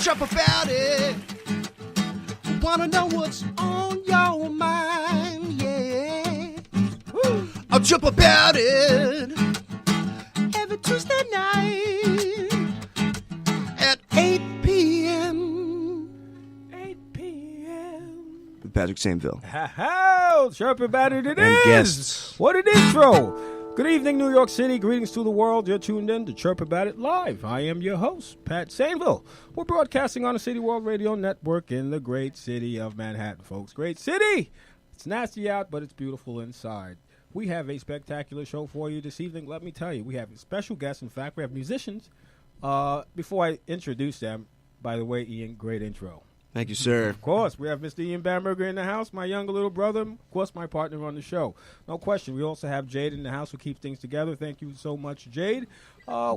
Chirp About It. Wanna know what's on your mind, yeah. Woo. I'll Chirp About It. Every Tuesday night at 8 p.m. 8 p.m. With Patrick Sameville. How Chirp About It And is. guests. What an intro. Good evening, New York City. Greetings to the world. You're tuned in to Chirp About It Live. I am your host, Pat Sameville. We're broadcasting on the City World Radio Network in the great city of Manhattan, folks. Great city. It's nasty out, but it's beautiful inside. We have a spectacular show for you this evening. Let me tell you, we have special guests. In fact, we have musicians. Before I introduce them, by the way, Ian, great intro. Thank you, sir. Of course, we have Mr. Ian Bamberger in the house, my younger little brother, of course, my partner on the show. No question. We also have Jade in the house who keeps things together. Thank you so much, Jade.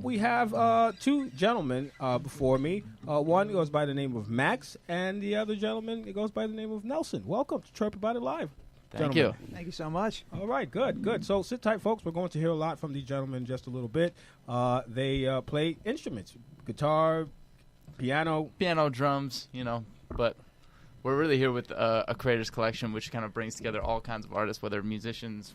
We have two gentlemen before me. One goes by the name of Max, and the other gentleman goes by the name of Nelson. Welcome to Chirp About It Live. Thank you. Thank you so much. All right, good. So sit tight, folks. We're going to hear a lot from these gentlemen in just a little bit. They play instruments, guitar, piano, drums, but we're really here with a creators collection, which kind of brings together all kinds of artists, whether musicians,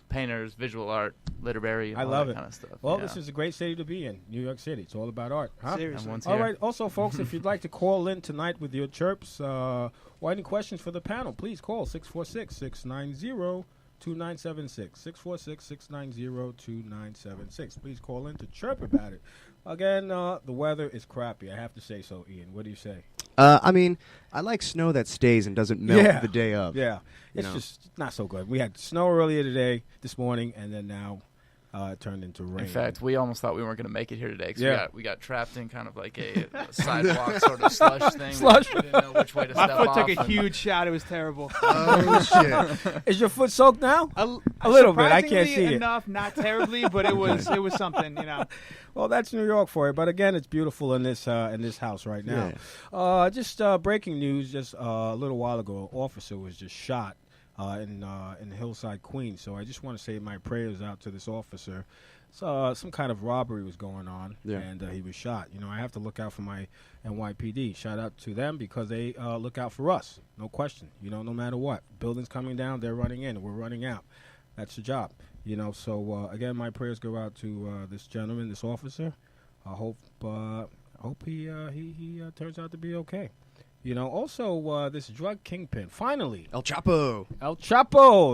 painters, visual art, literary, I all that it. Kind of stuff. Well, This is a great city to be in, New York City. It's all about art, huh? Seriously. All right. Also, folks, if you'd like to call in tonight with your chirps or any questions for the panel, please call 646-690-2976. 646-690-2976. Please call in to Chirp About It. Again, the weather is crappy. I have to say so, Ian. What do you say? I like snow that stays and doesn't melt the day of. Yeah. It's just not so good. We had snow earlier this morning, and then now it turned into rain. In fact, we almost thought we weren't going to make it here today because we got trapped in kind of like a sidewalk sort of slush thing. Slush. We didn't know which way to step My off. foot took a huge shot. It was terrible. Oh, shit. Is your foot soaked now? A little bit. I can't see it. Enough, not terribly, but it was something, Well, that's New York for you. But again, it's beautiful in this house right now. Yeah. Just breaking news. Just a little while ago, an officer was just shot in Hillside, Queens. So I just want to say my prayers out to this officer. So some kind of robbery was going on, and he was shot. I have to look out for my NYPD. Shout out to them because they look out for us. No question. No matter what. Buildings coming down, they're running in. We're running out. That's the job. So again, my prayers go out to this gentleman, this officer. I hope he turns out to be okay. Also this drug kingpin. Finally, El Chapo.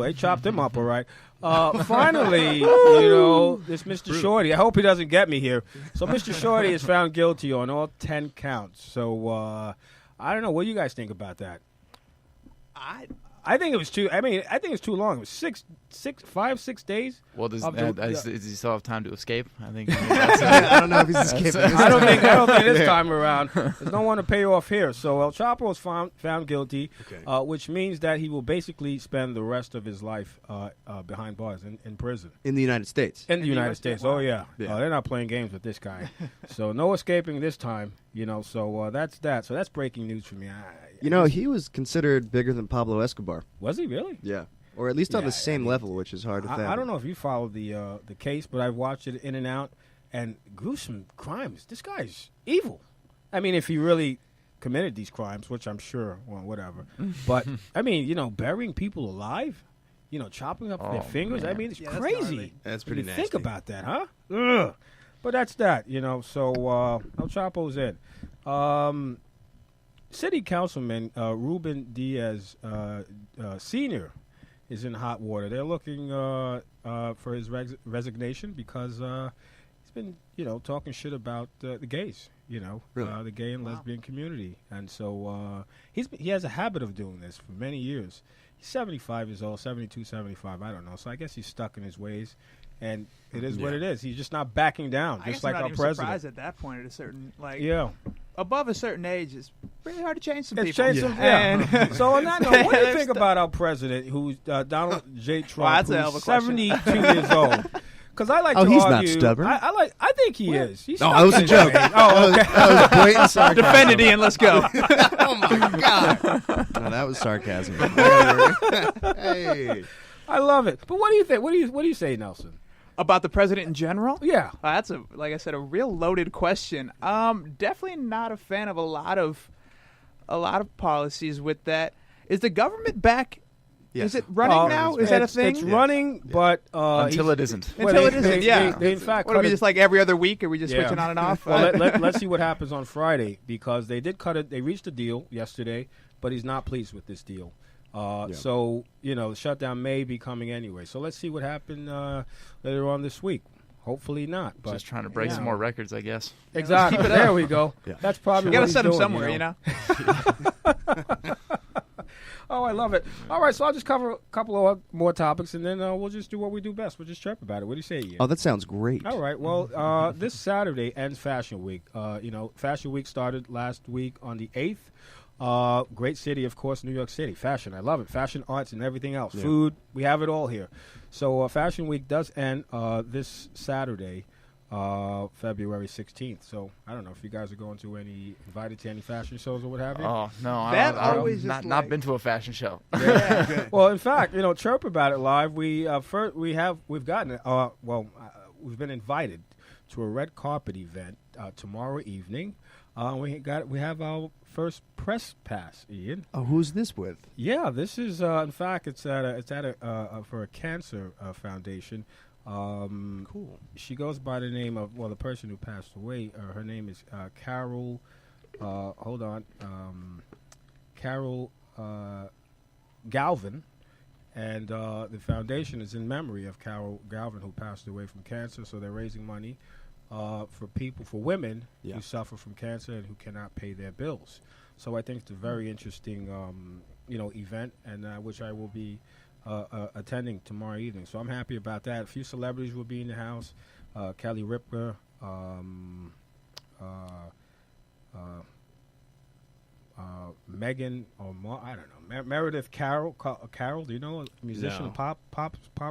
They chopped him up, all right. Finally, this Mr. Shorty. I hope he doesn't get me here. So Mr. Shorty is found guilty on all 10 counts. So I don't know. What do you guys think about that? I think it was too. I think it's too long. It was 6 days. Well, does he still have time to escape? I think. I don't know if he's escaping. I don't think this time around. There's no one to pay off here. So El Chapo was found guilty, which means that he will basically spend the rest of his life behind bars in prison. In the United States. In the United States. Oh yeah. They're not playing games with this guy. So no escaping this time. So that's that. So that's breaking news for me. He was considered bigger than Pablo Escobar. Was he really? Yeah. Or at least on the same level, which is hard to fathom. I don't know if you followed the case, but I've watched it in and out, and gruesome crimes. This guy's evil. If he really committed these crimes, which I'm sure, well, whatever. But, burying people alive, chopping up their fingers. Man. It's crazy. That's pretty nasty. Think about that, huh? Ugh. But that's that, So El Chapo's in. City Councilman Ruben Diaz Sr. is in hot water. They're looking for his resignation because he's been, talking shit about the gays, Really? the gay and lesbian community. And so he has a habit of doing this for many years. He's 75 years old, 72, 75, I don't know. So I guess he's stuck in his ways. And it is what it is. He's just not backing down, just like our president. Surprised at that point at a certain above a certain age, it's really hard to change some people. Changed some, So on that note, what do you think about our president, who's Donald J. Trump, who's 72 years old? Because I like to argue. He's not stubborn. I think he is. He's that was a joke. Oh, okay. That was blatant sarcasm. Defend it, Ian. Let's go. Oh my God. No, that was sarcasm. Hey. I love it. But what do you think? What do you say, Nelson? About the president in general? Yeah. That's like I said, a real loaded question. Definitely not a fan of a lot of policies with that. Is the government back? Yes. Is it running now? Is that a thing? It's running, but Until it isn't. Until it isn't, yeah. They in fact, What are we just like every other week? Are we just switching on and off? Well, let's see what happens on Friday, because they did cut it. They reached a deal yesterday, but he's not pleased with this deal. So, the shutdown may be coming anyway. So let's see what happens later on this week. Hopefully not. But Just trying to break some more records, I guess. exactly. There we go. Yeah. That's probably You what got to he's set him doing, somewhere, you know? Oh, I love it. All right, so I'll just cover a couple of more topics, and then we'll just do what we do best. We'll just chirp about it. What do you say, Ian? Oh, that sounds great. All right. Well, this Saturday ends Fashion Week. Fashion Week started last week on the 8th. Great city, of course, New York City. Fashion, I love it. Fashion, arts, and everything else. Yeah. Food, we have it all here. So Fashion Week does end this Saturday, February 16th. So I don't know if you guys are going to invited to any fashion shows or what have you. Oh no, That I've always just not been to a fashion show. Yeah. Well, in fact, Chirp About It Live. We've been invited to a red carpet event tomorrow evening. We have our first press pass, Ian. Oh, who's this with? Yeah, this is in fact it's for a cancer foundation. Cool. She goes by the name of the person who passed away. Her name is Carol. Carol Galvin, and the foundation is in memory of Carol Galvin, who passed away from cancer. So they're raising money for women who suffer from cancer and who cannot pay their bills. So I think it's a very interesting, event, and which I will be attending tomorrow evening. So I'm happy about that. A few celebrities will be in the house. Kelly Ripa, Megan, I don't know. Meredith Carroll. Carroll, do you know a musician, No. pop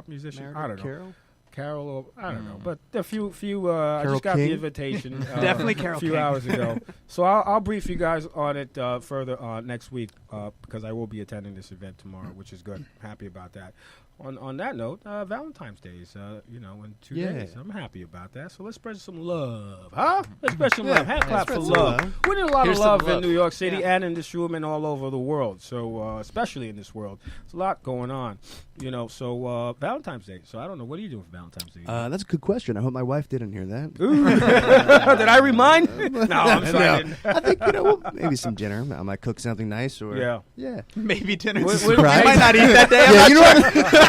musician? Meredith I don't know. Carroll? Or I don't know, but a few. I just got King? the invitation. Definitely Carol a few King. hours ago. So I'll brief you guys on it further next week because I will be attending this event tomorrow, which is good. Happy about that. On that note, Valentine's Day is in 2 days. I'm happy about that. So let's spread some love, huh? Let's spread some love. Hand clap for love. We need a lot Here's of some love in love. New York City and in this room and all over the world. So especially in this world, there's a lot going on. So Valentine's Day. So I don't know. What are you doing for Valentine's Day? That's a good question. I hope my wife didn't hear that. Ooh. Did I remind? No, I'm sorry. I didn't. I think maybe some dinner. I might cook something nice, or Yeah. Maybe dinner. What- You what- Surprise. might not eat that day. Yeah, you know what?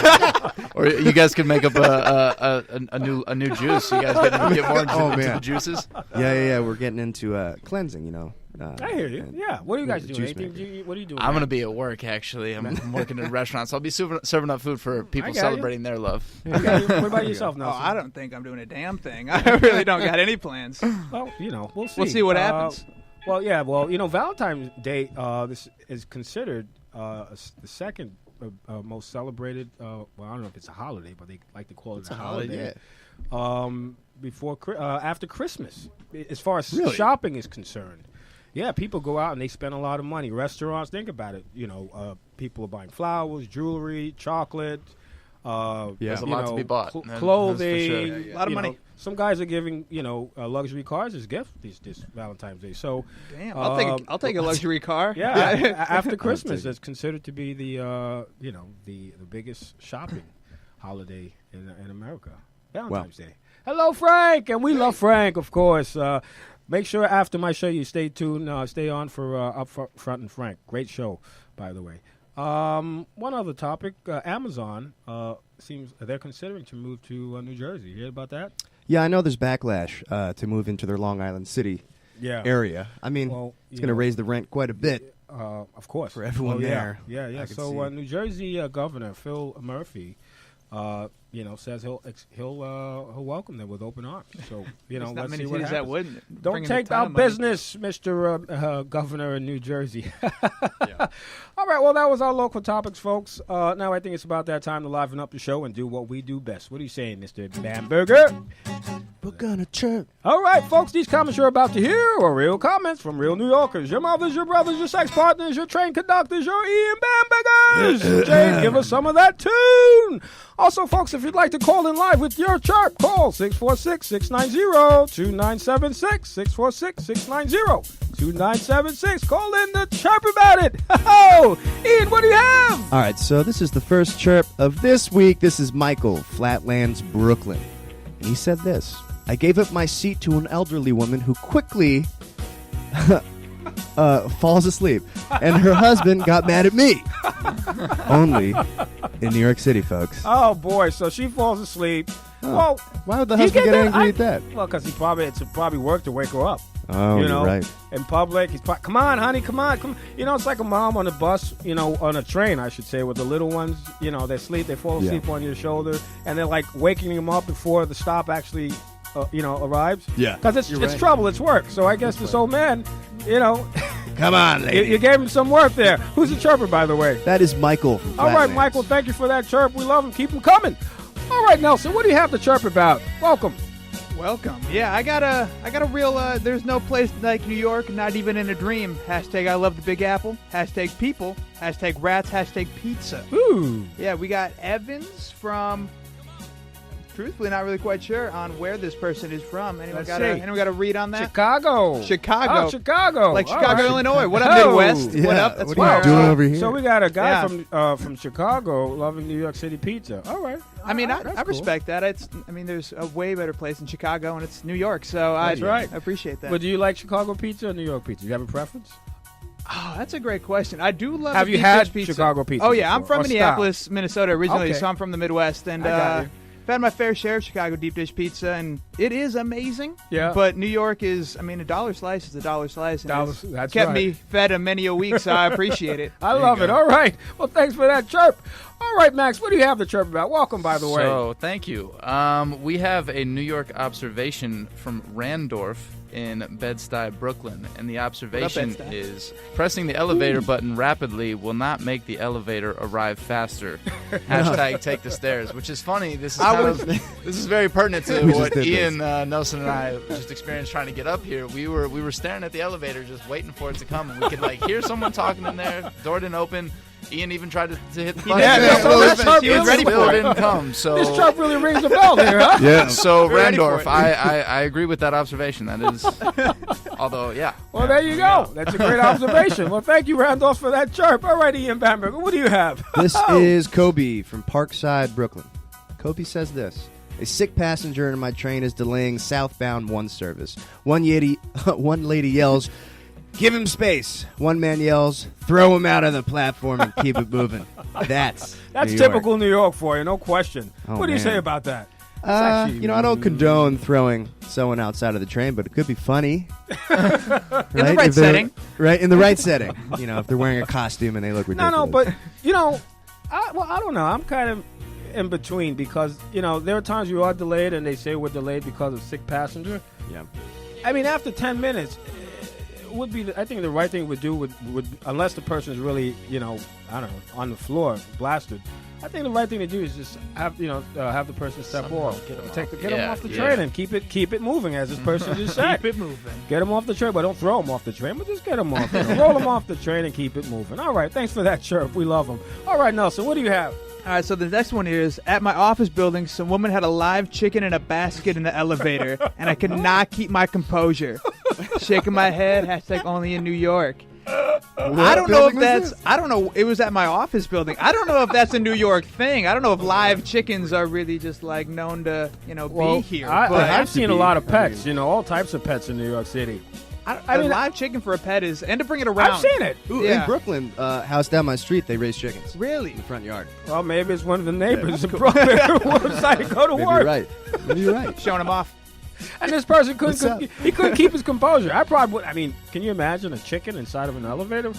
Or you guys could make up a new juice. You guys get more into, Oh, into man. the juices. Yeah. We're getting into cleansing. I hear you. Yeah. What are you guys doing? juice Anything, maker. what are you doing? I'm man? gonna be at work actually. I'm working in a restaurant, so I'll be serving up food for people got you. celebrating their love. Okay, what about yourself, Oh, Nelson? I don't think I'm doing a damn thing. I really don't got any plans. Well, we'll see. We'll see what happens. Valentine's Day this is considered the second most celebrated. I don't know if it's a holiday, but they like to call it a holiday. After Christmas, as far as Really? shopping is concerned. Yeah, people go out and they spend a lot of money. Restaurants, think about it. People are buying flowers, jewelry, chocolate. There's a lot to be bought. That's for Clothing, sure. A lot of money. Some guys are giving luxury cars as gift this Valentine's Day. So Damn, I'll take a luxury car. yeah, after Christmas, it's considered to be the biggest shopping holiday in America. Valentine's Day. Hello, Frank, and we love Frank, of course. Make sure after my show you stay tuned, stay on for Up Front and Frank. Great show, by the way. One other topic: Amazon seems they're considering to move to New Jersey. You hear about that? Yeah, I know there's backlash to move into their Long Island City area. I mean, it's going to raise the rent quite a bit. Of course, For everyone there. Yeah. I could So see. New Jersey Governor Phil Murphy, says he'll welcome them with open arms. So There's not let's many see what cities that happens. wouldn't. Don't bring in a take ton our of money. business, Mr. Governor in New Jersey. All right, well, that was our local topics, folks. Now I think it's about that time to liven up the show and do what we do best. What are you saying, Mr. Bamberger? We're gonna chirp. All right, folks, these comments you're about to hear are real comments from real New Yorkers. Your mothers, your brothers, your sex partners, your train conductors, your Ian Bambergers. Jay, give us some of that tune. Also, folks, if you'd like to call in live with your chirp, call 646-690-2976. 646-690-2976. Call in to chirp about it. Oh, Ian, what do you have? All right, so this is the first chirp of this week. This is Michael, Flatlands, Brooklyn. And he said this: I gave up my seat to an elderly woman who quickly falls asleep, and her husband got mad at me. Only in New York City, folks. Oh, boy, so she falls asleep. Oh. Well, why would the husband get angry at that? Well, because it's probably work to wake her up. Oh, you know, you're right. In public, come on, honey, come on. You know, it's like a mom on a bus, on a train, I should say, with the little ones. They fall asleep on your shoulder, and they're like waking them up before the stop actually, arrives. Yeah, because it's trouble, it's work. So I guess this old man, come on, lady. You gave him some work there. Who's the chirper, by the way? That is Michael from All right, Michael, thank you for that chirp. We love him. Keep him coming. All right, Nelson, what do you have to chirp about? Welcome. Yeah, I got a real, there's no place like New York, not even in a dream. Hashtag I love the Big Apple. Hashtag people. Hashtag rats. Hashtag pizza. Ooh. Yeah, we got Evans from, truthfully not really quite sure on where this person is from. Anyone got a read on that? Chicago. Oh, Chicago. Like Chicago, right. Illinois. What up, Midwest? Yeah. What up? That's what are you doing over here? So we got a guy from Chicago loving New York City pizza. All right. I mean, I cool. respect that. There's a way better place in Chicago, and it's New York, so That's right. I appreciate that. But do you like Chicago pizza or New York pizza? Do you have a preference? Oh, that's a great question. I do love. Have you had Chicago pizza? Oh yeah, I'm before, from Minneapolis, Minnesota originally, Okay. so I'm from the Midwest, and I got you. I've had my fair share of Chicago deep dish pizza, and it is amazing. Yeah. But New York is, a dollar slice is a dollar slice, and That's kept right. me fed a many a week, so I appreciate it. I love it. All right. Well, thanks for that chirp. All right, Max, what do you have to chirp about? Welcome, by the way. So, thank you. We have a New York observation from Randorf in Bed-Stuy, Brooklyn, and the observation Bed-Stuy? is pressing the elevator button rapidly will not make the elevator arrive faster. Hashtag take the stairs, which is funny. This is very pertinent to We what just did Ian Nelson and I just experienced trying to get up here. We were staring at the elevator, just waiting for it to come, and we could hear someone talking in there. Door didn't open. Ian even tried to hit the button. He was ready for it. Didn't come. So This chirp really rings a bell there, huh? Yeah. So We're ready for Randorf, it. I agree with that observation. That is, although Well, there you go. That's a great observation. Well, thank you, Randolph, for that chirp. All right, Ian Bamberger, what do you have? This is Kobe from Parkside, Brooklyn. Kobe says this: a sick passenger in my train is delaying southbound one service. One lady yells, "Give him space." One man yells, "Throw him out of the platform and keep it moving." That's New York. typical New York for you, no question. Oh, What do you man. say about that? I don't condone throwing someone outside of the train, but it could be funny. In the right setting. Right, in the right setting. If they're wearing a costume and they look ridiculous. No, but, I don't know. I'm kind of in between because, there are times you are delayed and they say we're delayed because of sick passenger. Yeah. I mean, after 10 minutes, would be. I think the right thing would do would unless the person is really, I don't know, on the floor, blasted. I think the right thing to do is just have the person step off, get them off the train and keep it moving, as this person just said. Keep it moving. Get them off the train, but don't throw them off the train, but just get them off. Roll them off the train and keep it moving. All right, thanks for that chirp. We love them. All right, Nelson, what do you have? All right, so the next one here is, at my office building, some woman had a live chicken in a basket in the elevator, and I could not keep my composure. Shaking my head, hashtag only in New York. I don't know if that's, I don't know, it was at my office building. I don't know if that's a New York thing. I don't know if live chickens are really just known to, be here. I've seen a lot of pets, all types of pets in New York City. I mean, live chicken for a pet is, and to bring it around. I've seen it. Ooh, Yeah. in Brooklyn, house down my street, they raise chickens. Really? In the front yard. Well, maybe it's one of the neighbors in Brooklyn who decided to go to Maybe work. you're right. Maybe you're right. Showing them off. And this person What's up? couldn't keep his composure. I probably would. I mean, can you imagine a chicken inside of an elevator?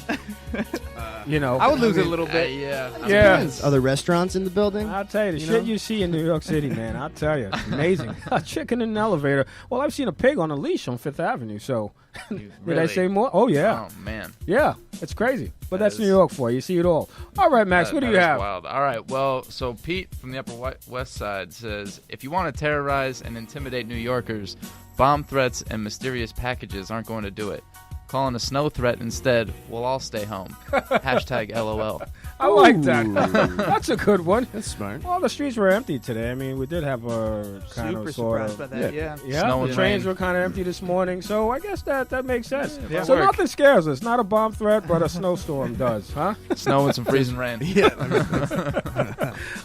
You know, I would lose it a little bit. Yeah. Yeah. Are there restaurants in the building? I'll tell you, the You shit know? you see in New York City, man, I'll tell you, it's amazing. A chicken in an elevator. Well, I've seen a pig on a leash on Fifth Avenue, so did I Really? say more? Oh, yeah. Oh man. Yeah, it's crazy. But That that's is- New York for you. You see it all. All right, Max, what do That you is have? Wild. All right. Well, so Pete from the Upper West Side says, if you want to terrorize and intimidate New Yorkers, bomb threats and mysterious packages aren't going to do it. Calling a snow threat instead, we'll all stay home. Hashtag LOL. I like that. Ooh. That's a good one. That's smart. Well, the streets were empty today. I mean, we did have a kind Super of sort surprised of. by that. Yeah. Yeah, Snow the and trains rain. were kind of empty this morning, so I guess that makes sense. Yeah. So Work. nothing scares us. Not a bomb threat, but a snowstorm does, huh? Snow and some freezing rain. Yeah.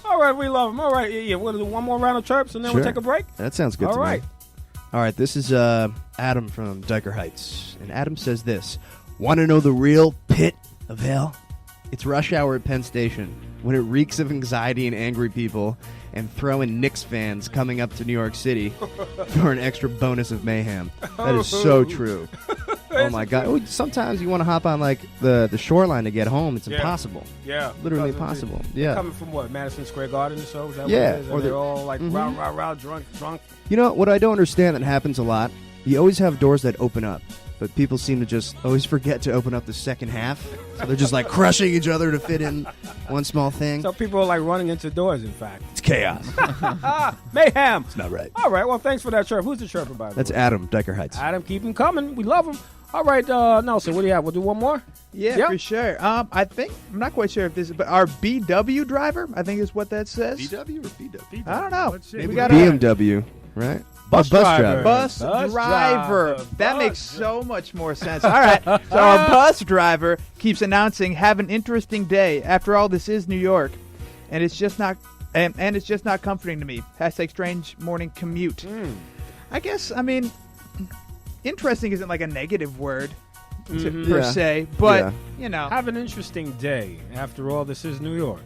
All right, we love them. All right, yeah, we'll do one more round of chirps, and then Sure. we'll take a break. That sounds good All to right. me. All right, this is Adam from Diker Heights. And Adam says this. Want to know the real pit of hell? It's rush hour at Penn Station, when it reeks of anxiety and angry people, and throw in Knicks fans coming up to New York City for an extra bonus of mayhem. That is so true. Oh, my God. Oh, sometimes you want to hop on, like, the shoreline to get home. It's Yeah. impossible. Yeah, Literally because of impossible. the- Yeah. Coming from what, Madison Square Garden? So is that Yeah, what it is? or And they're the- all like Mhm. round, drunk. You know, what I don't understand that happens a lot, you always have doors that open up, but people seem to just always forget to open up the second half. So they're just like crushing each other to fit in one small thing. So people are like running into doors. In fact, It's chaos. mayhem. It's not right. All right, well, thanks for that chirp. Who's the chirper, by the That's way? Adam, Diker Heights. Adam, keep them coming. We love them. All right, Nelson, what do you have? We'll do one more. Yeah, Yep. for sure. I think I'm not quite sure if this is, but our BW driver, I think is what that says. VW or VW? I don't know. Let's see. We Got got a BMW, right? Bus driver. bus Bus driver. driver. That Bus. makes so much more sense. All right. So our bus driver keeps announcing, "Have an interesting day. After all, this is New York, and it's just not, and it's just not comforting to me." Hashtag strange morning commute. I guess. I mean, interesting isn't like a negative word Mhm. per Yeah. se, but Yeah. you know. Have an interesting day. After all, this is New York.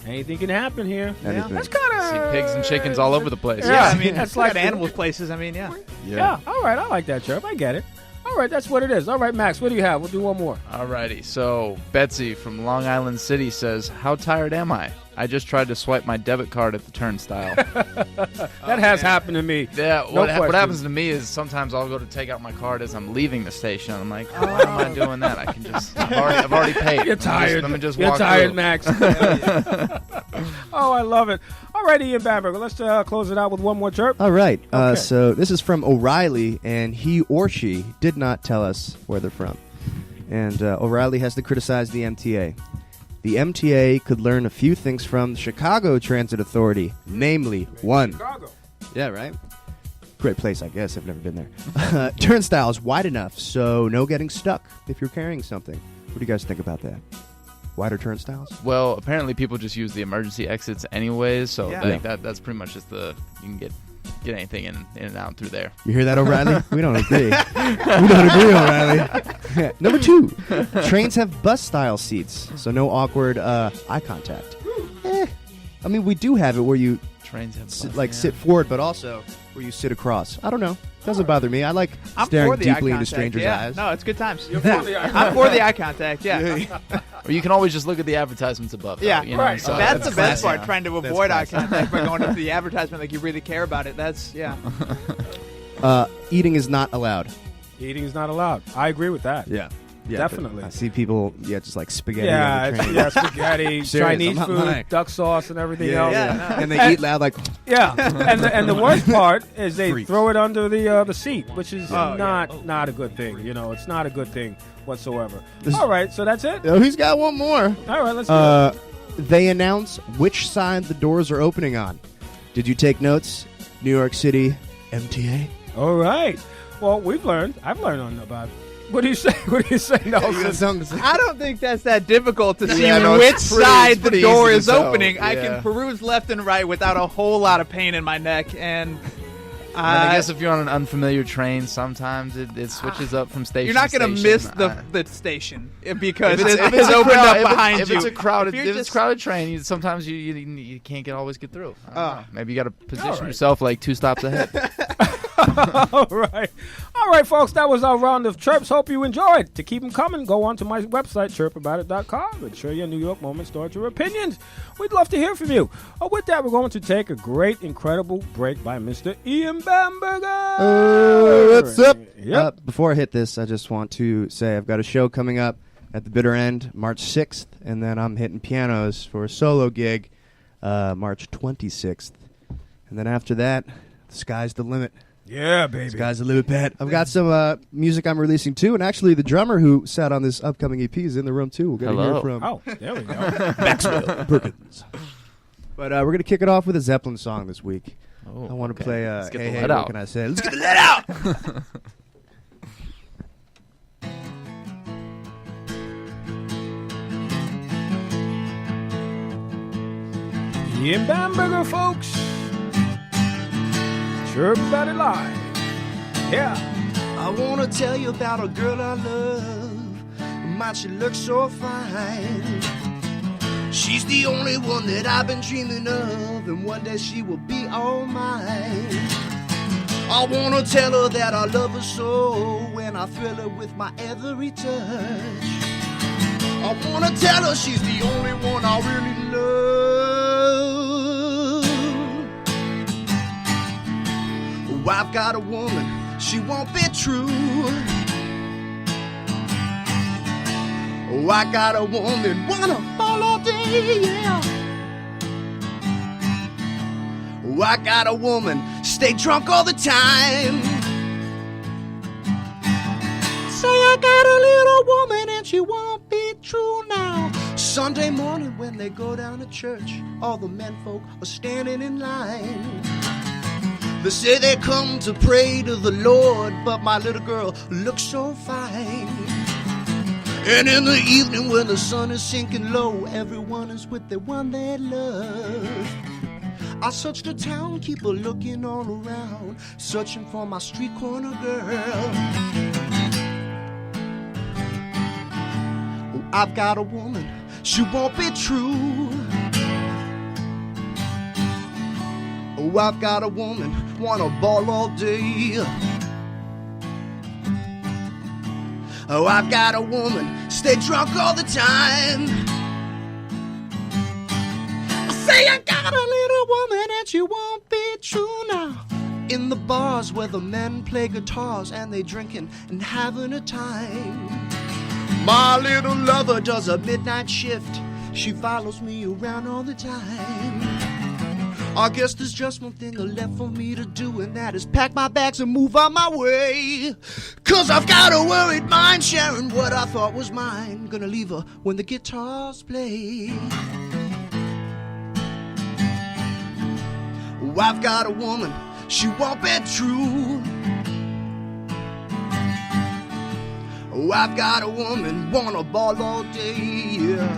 Anything can happen here. Anything. That's kind of See pigs and chickens all over the place. Yeah. I mean, That's that's like like- animals places. I mean, yeah. Yeah. All right, I like that chirp. I get it. All right, that's what it is. All right, Max, what do you have? We'll do one more. Alrighty, so Betsy from Long Island City says, how tired am I? I just tried to swipe my debit card at the turnstile. That has happened to me. Yeah, No what question. happens to me is sometimes I'll go to take out my card as I'm leaving the station. I'm like, why am I doing that? I can just, I've already paid. You're tired. Let me just You're walk tired, through. Max. Oh, I love it. All right, Ian Bamberger, let's close it out with one more chirp. All right. Okay. So this is from O'Reilly, and he or she did not tell us where they're from. And O'Reilly has to criticize the MTA. The MTA could learn a few things from the Chicago Transit Authority, namely, one. Chicago. Yeah, right? Great place, I guess. I've never been there. Turnstiles wide enough so no getting stuck if you're carrying something. What do you guys think about that? Wider turnstiles? Well, apparently people just use the emergency exits anyways, so Yeah. I think that's pretty much just you can get anything in and out through there. You hear that, O'Reilly? We don't agree. We don't agree, O'Reilly. Number 2, trains have bus-style seats, so no awkward eye contact. I mean, we do have it where you Trains have sit forward, but also where you sit across. I don't know. Doesn't bother me. I like I'm staring for the eye deeply into contact, strangers' yeah. eyes. No, it's good times. You're for the eye I'm for the eye contact. Yeah. Or you can always just look at the advertisements above. though, Yeah, you know, right. so that's the best classy. part. Trying to avoid eye classy. contact by going up to the advertisement like you really care about it. That's yeah. Eating is not allowed. Eating is not allowed. I agree with that. Yeah. Definitely. I see people, just like spaghetti Yeah, on the train. spaghetti, Serious, Chinese I'm not food, lying. duck sauce, and everything Yeah, else. yeah. And they eat loud like, Yeah, and the worst part is they Freaks. throw it under the seat, which is Oh, not a good thing. You know, it's not a good thing whatsoever. This- All right, so that's it. oh, he's got one more. All right, let's do it. They announce which side the doors are opening on. Did you take notes? New York City MTA? All right. Well, I've learned about. What do you say? What do you say, Nelson? I don't think that's that difficult to see Yeah, no, which it's pretty- side it's the pretty door easy to is tell. opening. I Yeah. can peruse left and right without a whole lot of pain in my neck, and And I guess if you're on an unfamiliar train, sometimes it switches up from station. you're not to going to station. miss the station because If it's a opened crowd- up behind if you. it's a crowded, If if you're it's just- crowded train, sometimes you can't always get through. I don't know. Maybe you got to position All right. yourself like 2 stops ahead. All right. All right, folks, that was our round of chirps. Hope you enjoyed. To keep them coming, go on to my website, chirpaboutit.com, and share your New York moments, thoughts, your opinions. We'd love to hear from you. With that, we're going to take a great, incredible break by Mr. Ian Bamberger. What's up? Yep. Before I hit this, I just want to say I've got a show coming up at the Bitter End, March 6th, and then I'm hitting pianos for a solo gig March 26th. And then after that, the sky's the limit. Yeah, baby. Sky's the limit, Pat. I've got some music I'm releasing, too, and actually the drummer who sat on this upcoming EP is in the room, too. We're going to hear from Oh, there we go. Maxwell Perkins. But we're going to kick it off with a Zeppelin song this week. Oh, I want to okay. play, Let's get Hey, the Hey, let What out. Can I Say? Let's get the let out! Ian Bamberger, folks. Chirp About It live. Yeah. I wanna tell you about a girl I love. Man, she looks so fine. She's the only one that I've been dreaming of, and one day she will be all mine. I wanna tell her that I love her so, when I thrill her with my every touch. I wanna tell her she's the only one I really love. Oh, I've got a woman, she won't be true. Oh, I got a woman, wanna fall all day, yeah. Oh, I got a woman, stay drunk all the time. Say I got a little woman and she won't be true now. Sunday morning when they go down to church, all the menfolk are standing in line. They say they come to pray to the Lord, but my little girl looks so fine. And in the evening when the sun is sinking low, everyone is with the one they love. I search the town, keep a looking all around, searching for my street corner girl. Oh, I've got a woman, she won't be true. Oh, I've got a woman, wanna ball all day. Oh, I've got a woman, stay drunk all the time. I say I got a little woman and she won't be true now. In the bars where the men play guitars and they drinking and having a time. My little lover does a midnight shift. She follows me around all the time. I guess there's just one thing left for me to do, and that is pack my bags and move on my way. 'Cause I've got a worried mind sharing what I thought was mine. Gonna leave her when the guitars play. Oh, I've got a woman, she won't be true. Oh, I've got a woman, wanna ball all day, yeah.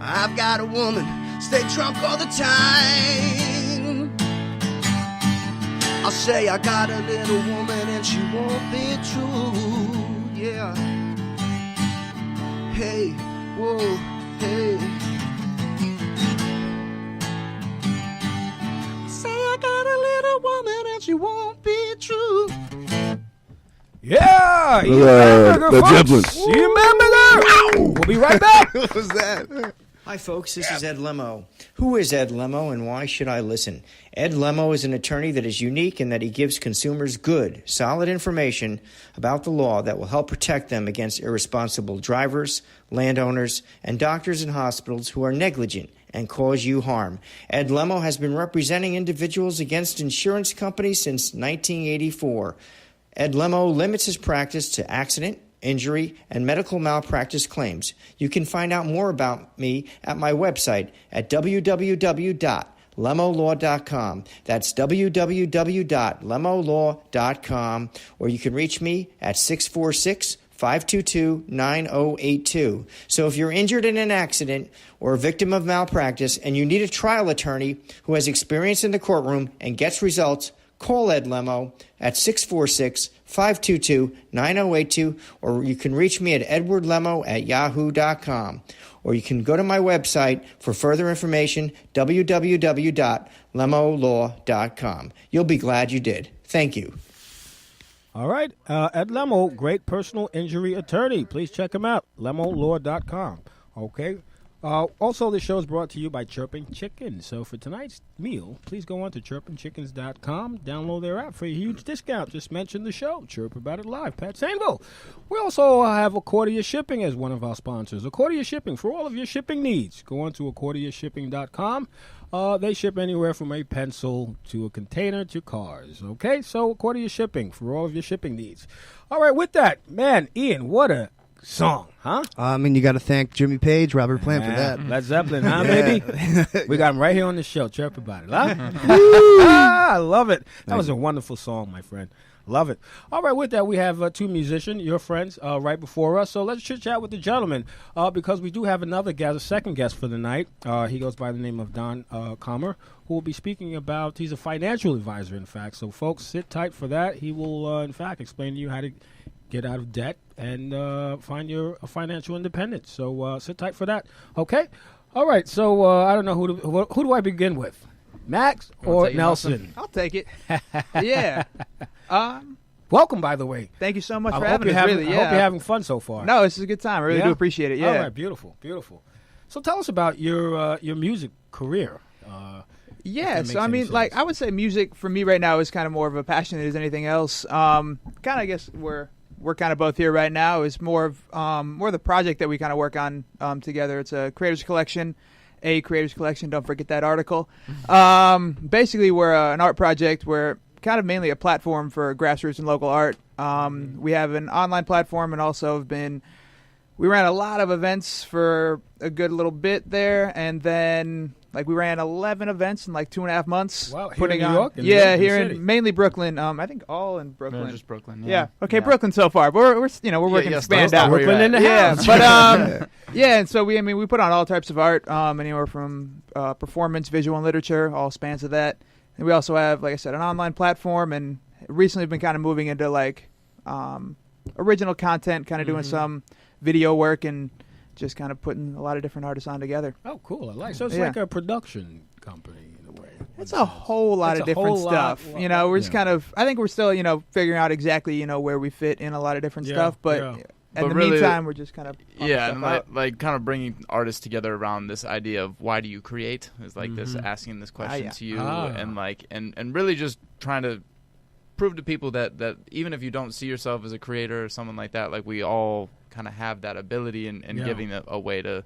I've got a woman, stay drunk all the time. I'll say I got a little woman and she won't be true, yeah. Hey, whoa, hey. Say I got a little woman and she won't be true. Yeah. Ian Bamberger, the folks. Zeppelins. Ian Bamberger. We'll be right back. What was that? Hi, folks. This is Ed Lemo. Who is Ed Lemo and why should I listen? Ed Lemo is an attorney that is unique in that he gives consumers good, solid information about the law that will help protect them against irresponsible drivers, landowners, and doctors and hospitals who are negligent and cause you harm. Ed Lemo has been representing individuals against insurance companies since 1984. Ed Lemo limits his practice to accident, injury, and medical malpractice claims. You can find out more about me at my website at www.lemolaw.com. That's www.lemolaw.com, or you can reach me at 646-522-9082. So if you're injured in an accident or a victim of malpractice and you need a trial attorney who has experience in the courtroom and gets results, call Ed Lemo at 646-522-9082, or you can reach me at edwardlemo@yahoo.com. or you can go to my website for further information, www.lemolaw.com. You'll be glad you did. Thank you. All right. Ed Lemo, great personal injury attorney. Please check him out, lemolaw.com. Okay. Also, the show is brought to you by Chirping Chicken. So for tonight's meal, please go on to chirpingchickens.com, download their app for a huge discount. Just mention the show, Chirp About It Live, Pat Sainville. We also have Accordia Shipping as one of our sponsors. Accordia Shipping, for all of your shipping needs, go on to accordiashipping.com. They ship anywhere from a pencil to a container to cars. Okay, so Accordia Shipping for all of your shipping needs. All right, with that, man, Ian, what a song, huh? I mean, you got to thank Jimmy Page, Robert Plant for that. Led Zeppelin, huh, baby? We got him right here on the show. Chirp About It, huh? I love it. That was a wonderful song, my friend. Love it. All right, with that, we have two musicians, your friends, right before us. So let's chit-chat with the gentleman because we do have another guest, a second guest for the night. He goes by the name of Don Comer, who will be speaking about, he's a financial advisor, in fact. So, folks, sit tight for that. He will, in fact, explain to you how to get out of debt and find your financial independence. So sit tight for that. Okay? All right. So I don't know who do I begin with? Max or Nelson? I'll take it. Yeah. Welcome, by the way. Thank you so much I for hope having you're us. having, Really, I yeah. hope you're having fun so far. No, this is a good time. I really do appreciate it. Yeah. All right. Beautiful. Beautiful. So tell us about your music career. Yeah, so I mean, like, I would say music for me right now is kind of more of a passion than it is anything else. Kind of, I guess, we're kind of both here right now is more of the project that we kind of work on together. It's a creators collection. Don't forget that article. Basically, we're an art project. We're kind of mainly a platform for grassroots and local art. We have an online platform and also we ran a lot of events for a good little bit there, and then we ran 11 events in 2.5 months. Wow, here putting in New York? Yeah, here here in in mainly Brooklyn. I think all in Brooklyn. No, just Brooklyn. Yeah. Okay, Brooklyn so far. But we're working to expand out. Brooklyn in the house. But yeah, and so we put on all types of art, anywhere from performance, visual, and literature, all spans of that. And we also have, like I said, an online platform, and recently been kind of moving into original content, kind of doing some video work and just kind of putting a lot of different artists on together. Oh, cool. I like. So it's like a production company in a way. It's a whole lot of different stuff. We're just kind of, I think we're still, figuring out exactly, where we fit in a lot of different stuff. But in the really, meantime, we're just kind of and like kind of bringing artists together around this idea of why do you create is this asking this question to you and really just trying to prove to people that even if you don't see yourself as a creator or someone like that, we all kind of have that ability and giving a way to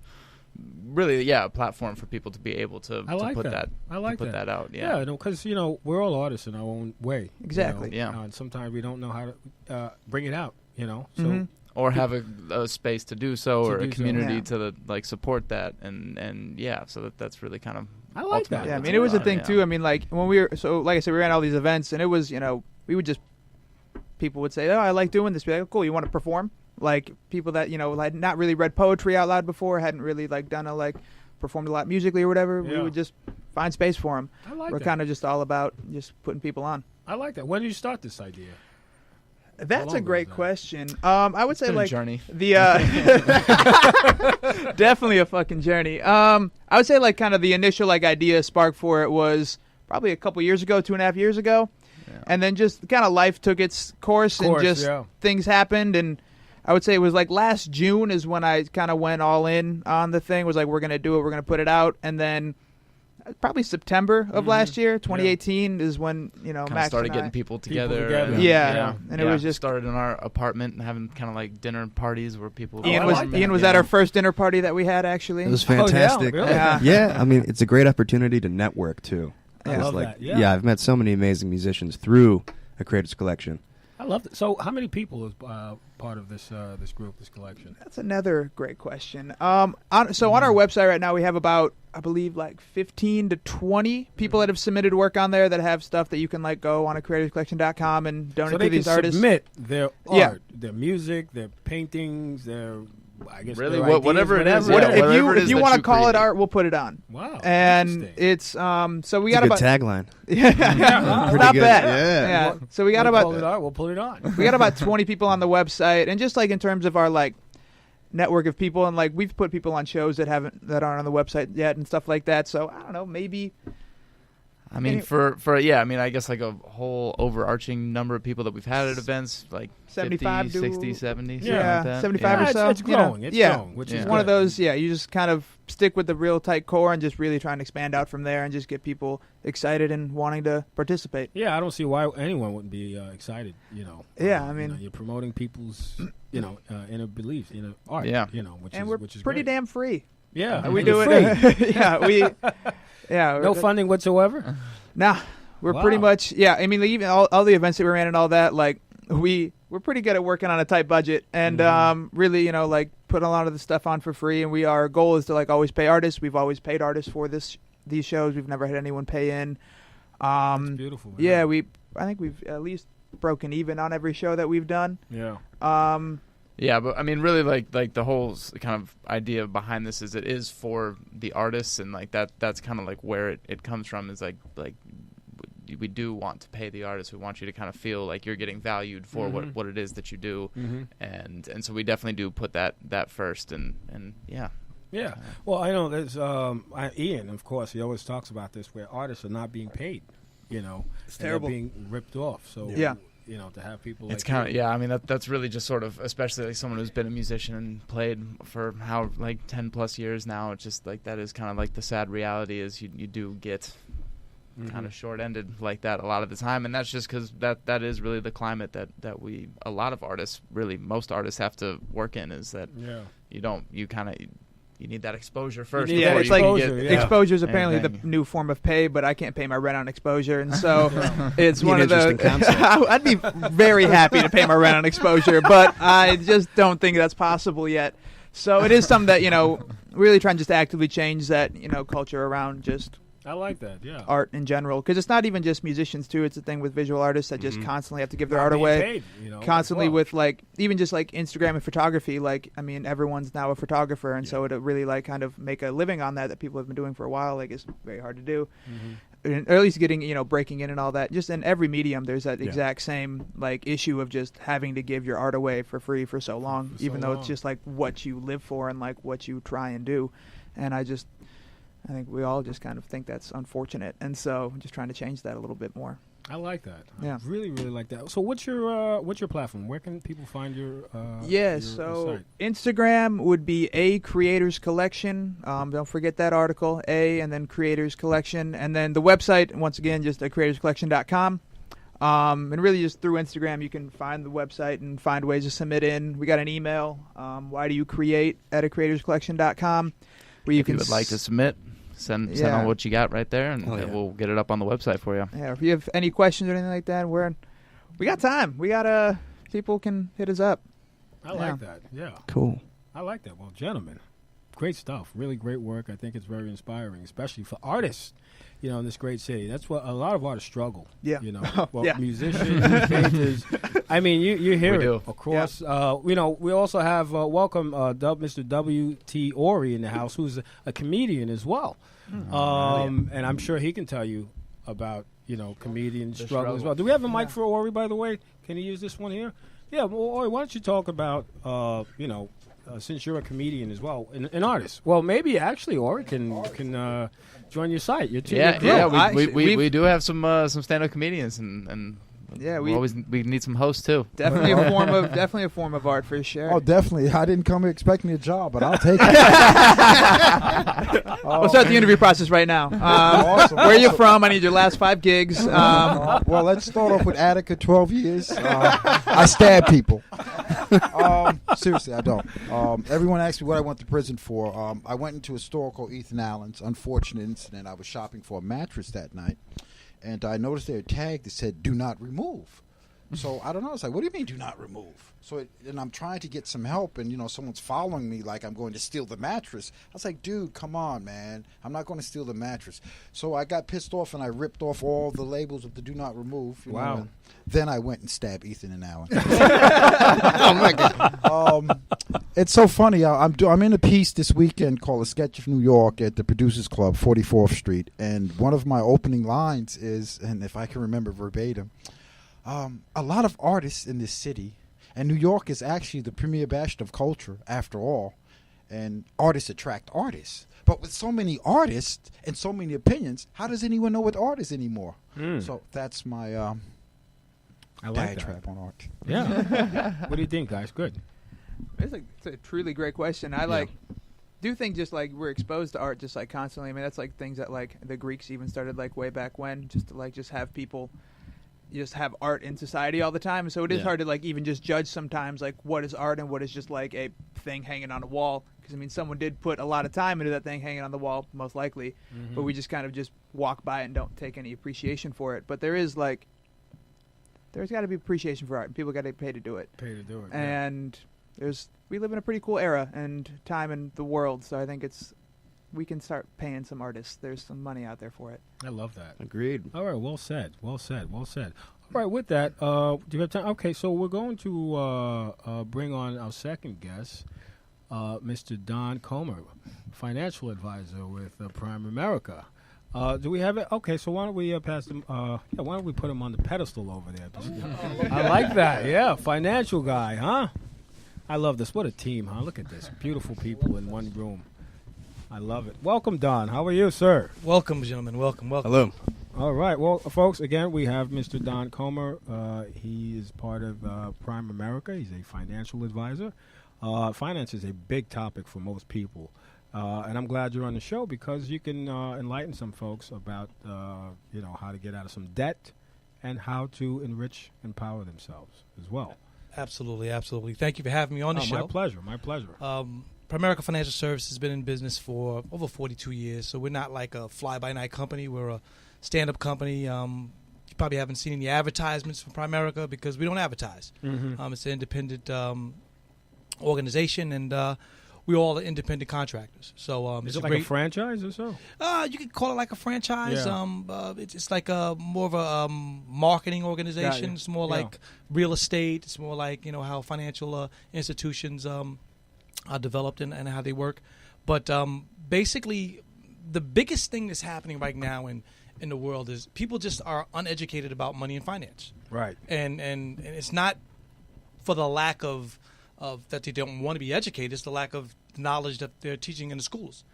really a platform for people to be able to put that out. Yeah, because we're all artists in our own way. Exactly. And sometimes we don't know how to bring it out. So or have a space to do so, or a community to support that, and so that's really kind of. I like that. Yeah, I mean, it was a thing too. I mean, when we were like I said, we ran all these events, and it was we would just people would say, "Oh, I like doing this." Be like, "Oh, cool, you want to perform?" Like people that had not really read poetry out loud before, hadn't really done performed a lot musically or whatever. We would just find space for them. We're kind of just all about just putting people on. I like that. When did you start this idea? That's a great question. I would say a journey. Definitely a fucking journey. I would say kind of the initial idea spark for it was probably a couple years ago, 2.5 years ago, and then just kind of life took its course and just things happened, and I would say it was last June is when I kind of went all in on the thing. Was we're gonna do it, we're gonna put it out, and then probably September of last year, 2018, is when Max started getting people together. And it was just started in our apartment and having kind of dinner parties where people. Ian was at our first dinner party that we had actually. It was fantastic. Really? Yeah, I mean it's a great opportunity to network too. I love that. Yeah. I've met so many amazing musicians through a creators collection. I love it. So, how many people is part of this group, this collection? That's another great question. On our website right now, we have about, I believe, 15 to 20 people that have submitted work on there that have stuff that you can go on creatorscollection.com and donate to these artists. So they can submit their art, their music, their paintings, their really their whatever ideas, it is. If you want to call it art, we'll put it on. Wow, and it's so we got a about good tagline. Not bad. Yeah. So we got about call it art, we'll put it on. We got about 20 people on the website, and just in terms of our network of people, and like we've put people on shows that aren't on the website yet and stuff like that. So I don't know, maybe. I mean, I guess like a whole overarching number of people that we've had at events, like 75 50, 60, 70, something Yeah. like that. 75 Yeah, or so. it's growing. It's growing, which is It's one of good. those. Yeah, you just kind of stick with the real tight core and just really try and expand out from there and just get people excited and wanting to participate. Yeah, I don't see why anyone wouldn't be excited. Yeah, I mean- you're promoting people's inner beliefs, inner art. Yeah. Which is pretty great. damn free. Yeah, We and do you're it. free. Yeah. No funding whatsoever. Nah, we're Wow. pretty much. Yeah, I mean, like, even all the events that we ran and all that, like we're pretty good at working on a tight budget and really, like put a lot of the stuff on for free. And our goal is to like always pay artists. We've always paid artists for these shows. We've never had anyone pay in. That's beautiful. Man. Yeah, I think we've at least broken even on every show that we've done. Yeah. Yeah, but I mean, really, like the whole kind of idea behind this is it is for the artists, and like that's kind of like where it comes from. Is like we do want to pay the artists. We want you to kind of feel like you're getting valued for what it is that you do, and so we definitely do put that first, and yeah. Yeah. Well, I know there's Ian, of course, he always talks about this, where artists are not being paid. It's terrible. Being ripped off. So Yeah. To have people. It's like kind of you. I mean that's really just sort of, especially like someone who's been a musician and played for 10 plus years now. It's just like that is kind of like the sad reality is you do get kind of short-ended like that a lot of the time, and that's just because that is really the climate that a lot of artists, really most artists, have to work in. Is that you need that exposure first. need Yeah, that it's like exposure, yeah. exposure is apparently Anything. the new form of pay, but I can't pay my rent on exposure, and so it's Be one an of the. interesting concept. I'd be very happy to pay my rent on exposure, but I just don't think that's possible yet. So it is something that really trying just to actively change that culture around just I like that. Yeah. art in general, because it's not even just musicians too. It's a thing with visual artists that just constantly have to give their Not art being away. paid, Constantly as well. with like even just like Instagram and photography, like I mean everyone's now a photographer, and so to really like kind of make a living on that people have been doing for a while, like is very hard to do. Or at least getting breaking in and all that. Just in every medium there's that exact same like issue of just having to give your art away for free for so long, For so even though long. it's just like what you live for and like what you try and do. And I think we all just kind of think that's unfortunate, and so I'm just trying to change that a little bit more. I like that. Yeah. I really, really like that. So what's your platform? Where can people find your Yeah, your so site? Instagram would be A Creators Collection. Don't forget that article, A, and then Creators Collection. And then the website, once again, just creatorscollection.com. And really just through Instagram, you can find the website and find ways to submit in. We got an email, why do you create, at creatorscollection.com, where you If can you would like to submit, send Yeah. on what you got right there, and Oh, yeah. we'll get it up on the website for you. Yeah, if you have any questions or anything like that, we got time. We got people can hit us up. I like that. Yeah. Cool. I like that. Well, gentlemen, great stuff. Really great work. I think it's very inspiring, especially for artists, in this great city. That's what a lot of artists struggle. Yeah. Well, Yeah. musicians, painters. I mean, you hear We it do. across. We also have welcome Mr. W.T. Ori in the house, who's a comedian as well. And I'm sure he can tell you about comedian struggle as well. Do we have a mic for Ori, by the way? Can he use this one here? Yeah. Well, Ori, why don't you talk about since you're a comedian as well, an artist. Well, maybe actually Ori can join your site. Your team. Yeah. We do have some stand-up comedians, and Yeah, we need some hosts too. definitely a form of art for sure. Oh, definitely. I didn't come here expecting a job, but I'll take it. We'll start the interview process right now. Awesome. Where are you from? I need your last 5 gigs. Well, let's start off with Attica, 12 years. I stab people. Seriously, I don't. Everyone asks me what I went to prison for. I went into a store called Ethan Allen's. Unfortunate incident. I was shopping for a mattress that night, and I noticed there a tag that said, "Do not remove." So I don't know. It's like, what do you mean, do not remove? So, and I'm trying to get some help, and someone's following me like I'm going to steal the mattress. I was like, dude, come on, man. I'm not going to steal the mattress. So I got pissed off and I ripped off all the labels of the do not remove. Wow. And then I went and stabbed Ethan and Allen. Oh my god. It's so funny. I'm in a piece this weekend called A Sketch of New York at the Producers Club, 44th Street, and one of my opening lines is, and if I can remember verbatim, a lot of artists in this city, And New York is actually the premier bastion of culture, after all. And artists attract artists. But with so many artists and so many opinions, how does anyone know what art is anymore? So that's my I like diatribe on art. Yeah. What do you think, guys? Good. It's a truly great question. I do think just like we're exposed to art just like constantly. I mean, that's like things that like the Greeks even started like way back when, just to like just have people just have art in society all the time. So it is hard to like even just judge sometimes like what is art and what is just like a thing hanging on a wall. Because I mean, someone did put a lot of time into that thing hanging on the wall, most likely, but we just kind of just walk by and don't take any appreciation for it. But there's got to be appreciation for art, and people got to pay to do it. And we live in a pretty cool era and time in the world, so I think we can start paying some artists. There's some money out there for it. I love that. Agreed. All right, well said. All right, with that, do you have time? Okay, so we're going to bring on our second guest, Mr. Don Comer, financial advisor with Prime America. Do we have it? Okay, so why don't we pass him? Why don't we put him on the pedestal over there? I like that. Yeah, financial guy, huh? I love this. What a team, huh? Look at this. Beautiful people in one room. I love it. Welcome, Don. How are you, sir? Welcome, gentlemen. Welcome. Hello. All right. Well, folks, again, we have Mr. Don Comer. He is part of Prime America. He's a financial advisor. Finance is a big topic for most people. And I'm glad you're on the show because you can enlighten some folks about, how to get out of some debt and how to enrich and empower themselves as well. Absolutely. Thank you for having me on the show. My pleasure. Primerica Financial Services has been in business for over 42 years, so we're not like a fly-by-night company. We're a stand-up company. You probably haven't seen any advertisements for Primerica because we don't advertise. It's an independent organization, and we're all independent contractors. So is it's it like a franchise or so? You could call it like a franchise. Yeah. It's like more of a marketing organization. It's more like real estate. It's more like how financial institutions are developed and how they work. But basically, the biggest thing that's happening right now in the world is people just are uneducated about money and finance. Right. And it's not for the lack of that they don't want to be educated. It's the lack of knowledge that they're teaching in the schools.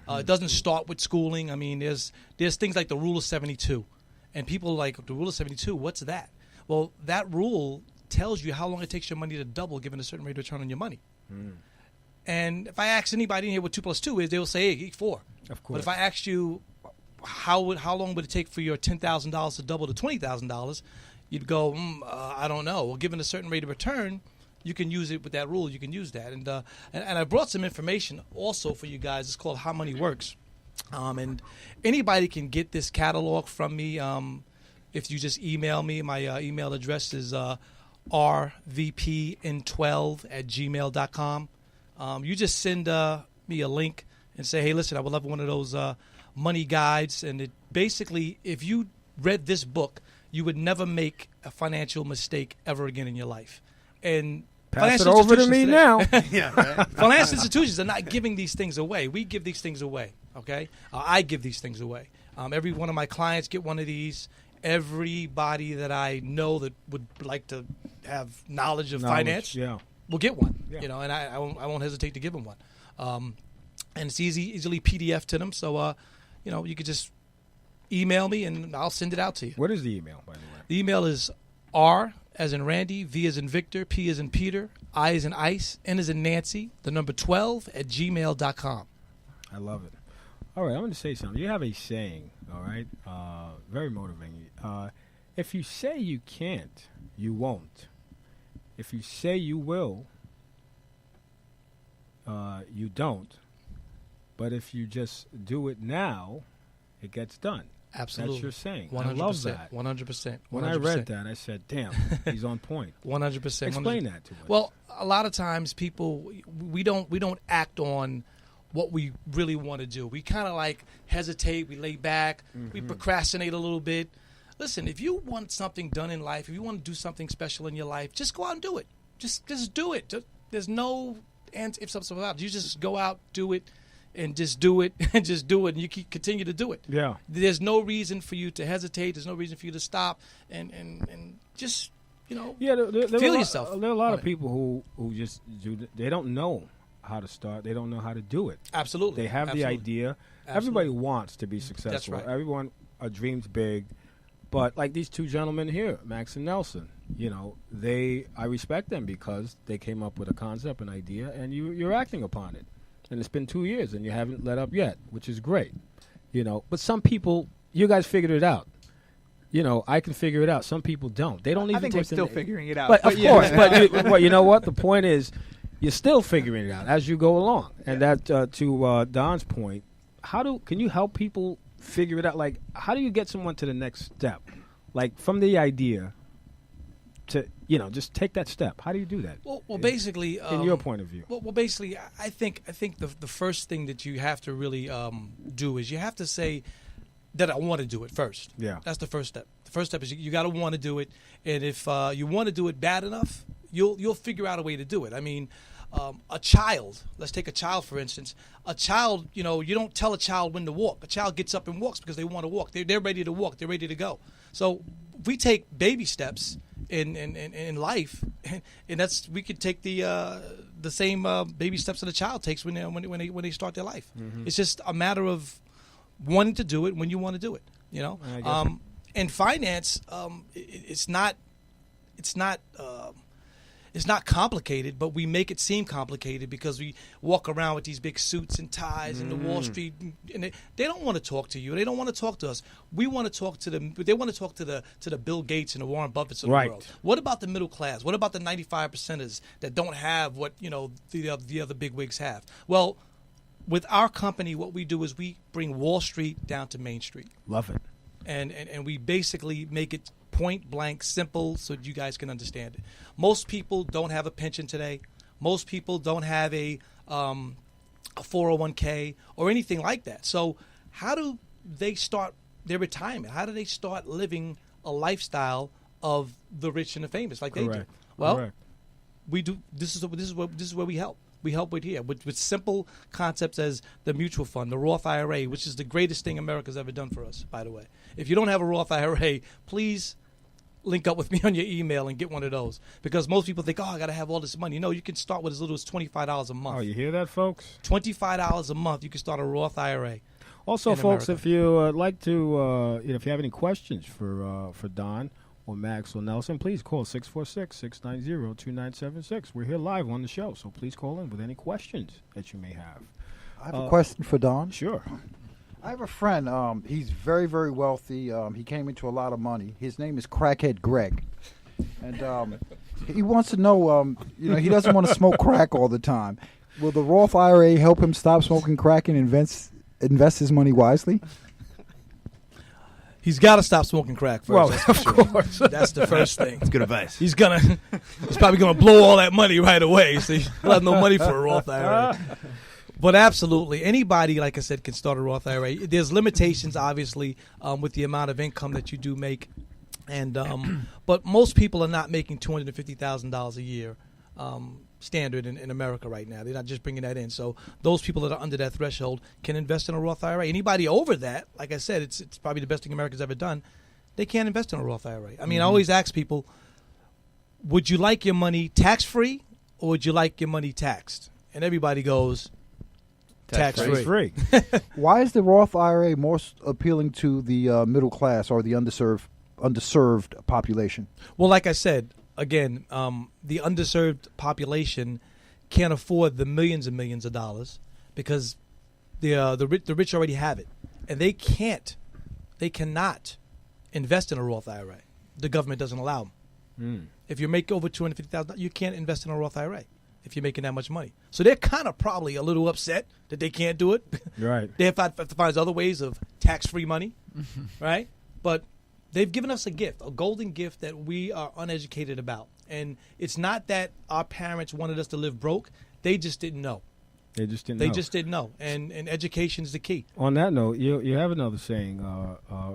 It doesn't start with schooling. I mean, there's things like the Rule of 72. And people like, the Rule of 72, what's that? Well, that rule tells you how long it takes your money to double given a certain rate of return on your money. And if I ask anybody in here what 2 + 2 is, they will say, hey, 4. Of course. But if I asked you how long would it take for your $10,000 to double to $20,000, you'd go, I don't know. Well, given a certain rate of return, you can use it with that rule. You can use that. And I brought some information also for you guys. It's called How Money Works. And anybody can get this catalog from me if you just email me. My email address is rvpn12@gmail.com. You just send me a link and say, hey, listen, I would love one of those money guides. And it basically, if you read this book, you would never make a financial mistake ever again in your life. And pass it over to me now. Financial institutions are not giving these things away. We give these things away, okay? I give these things away. Every one of my clients get one of these. Everybody that I know that would like to have knowledge of finance will get one, and I won't hesitate to give them one. And it's easily PDF to them, so, you could just email me and I'll send it out to you. What is the email, by the way? The email is R as in Randy, V as in Victor, P as in Peter, I as in Ice, N as in Nancy, the number 12@gmail.com. I love it. All right, I'm going to say something. You have a saying, all right, very motivating. If you say you can't, you won't. If you say you will, you don't. But if you just do it now, it gets done. Absolutely. That's your saying. 100%, I love that. 100%. When I read that, I said, damn, he's on point. 100%. Explain that to us. Well, a lot of times people, we don't act on what we really want to do. We kind of like hesitate, we lay back, we procrastinate a little bit. Listen, if you want something done in life, if you want to do something special in your life, just go out and do it. Just do it. There's no ifs, ups, or buts. You just go out, do it, and just do it, and just do it, and you continue to do it. Yeah. There's no reason for you to hesitate. There's no reason for you to stop, and just Yeah, feel yourself. There are a lot of on it. people who just they don't know how to start. They don't know how to do it. Absolutely. They have the Absolutely. idea. Absolutely. Everybody wants to be successful. right. Everyone dreams big. But like these two gentlemen here, Max and Nelson, I respect them because they came up with a concept, an idea, and you're acting upon it. And it's been 2 years, and you haven't let up yet, which is great. But some people, you guys figured it out. I can figure it out. Some people don't. They don't even. I think take we're still the, figuring it out. But of course, but you know what? The point is, you're still figuring it out as you go along. And that to Don's point, can you help people figure it out? Like, how do you get someone to the next step? Like from the idea to just take that step. How do you do that? Well, basically, in your point of view. Well, basically, I think the first thing that you have to really do is you have to say that I want to do it first. Yeah, that's the first step. The first step is you got to want to do it, and if you want to do it bad enough, you'll figure out a way to do it. I mean, a child. Let's take a child for instance. A child, you don't tell a child when to walk. A child gets up and walks because they want to walk. They're ready to walk. They're ready to go. So if we take baby steps in life, and we could take the same baby steps that a child takes when they start their life. Mm-hmm. It's just a matter of wanting to do it when you want to do it. And finance, it's not complicated, but we make it seem complicated because we walk around with these big suits and ties and the Wall Street, and they don't want to talk to you. They don't want to talk to us. We want to talk to them. They want to talk to the Bill Gates and the Warren Buffetts of the world. What about the middle class? What about the 95%ers that don't have what the other big wigs have? Well, with our company, what we do is we bring Wall Street down to Main Street. Love it. And we basically make it point blank simple so you guys can understand it. Most people don't have a pension today. Most people don't have a 401k or anything like that. So how do they start their retirement? How do they start living a lifestyle of the rich and the famous like they do? Well, we do. This is where we help. We help with here with simple concepts as the mutual fund, the Roth IRA, which is the greatest thing America's ever done for us, by the way. If you don't have a Roth IRA, please link up with me on your email and get one of those. Because most people think, I got to have all this money. No, you can start with as little as $25 a month. Oh, you hear that, folks? $25 a month, you can start a Roth IRA. Also, folks, America. if you like to, if you have any questions for Don or Max or Nelson, please call 646-690-2976. We're here live on the show, so please call in with any questions that you may have. I have a question for Don. Sure. I have a friend. He's very, very wealthy. He came into a lot of money. His name is Crackhead Greg. And he wants to know, he doesn't want to smoke crack all the time. Will the Roth IRA help him stop smoking crack and invest his money wisely? He's got to stop smoking crack first. Well, that's for sure. That's the first thing. That's good advice. He's probably gonna blow all that money right away. So he'll have no money for a Roth IRA. But absolutely, anybody, like I said, can start a Roth IRA. There's limitations, obviously, with the amount of income that you do make, and but most people are not making $250,000 a year standard in America right now. They're not just bringing that in. So those people that are under that threshold can invest in a Roth IRA. Anybody over that, like I said, it's probably the best thing America's ever done. They can't invest in a Roth IRA. I mean, I always ask people, would you like your money tax-free or would you like your money taxed? And everybody goes, tax-free. Why is the Roth IRA more appealing to the middle class or the underserved population? Well, like I said, again, the underserved population can't afford the millions and millions of dollars because the rich already have it, and they cannot invest in a Roth IRA. The government doesn't allow them. If you make over $250,000, you can't invest in a Roth IRA if you're making that much money. So they're kind of probably a little upset that they can't do it. Right. They have to find other ways of tax-free money, right? But they've given us a gift, a golden gift that we are uneducated about. And it's not that our parents wanted us to live broke. They just didn't know. They just didn't know. And education is the key. On that note, you have another saying,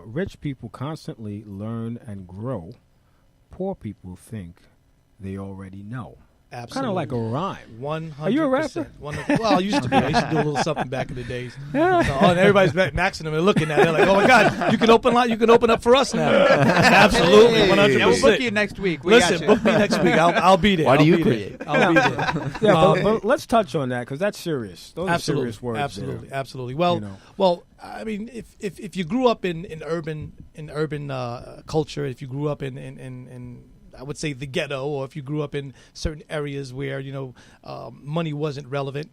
rich people constantly learn and grow. Poor people think they already know. Absolutely. Kind of like a rhyme. 100%. Are you a rapper? Well, I used to be. I used to do a little something back in the days. So, and everybody's maxing them and looking at it like, oh my God, you can open up for us now. Absolutely, 100%. Yeah, we'll book you next week. We Listen, got you. book me next week. I'll be there. Why do I'll you be create? there. I'll be there. Yeah, but let's touch on that because that's serious. Those are Absolutely, serious words. absolutely, there. absolutely. Well, You know. well, I mean, if you grew up in urban culture, if you grew up in I would say the ghetto, or if you grew up in certain areas where money wasn't relevant,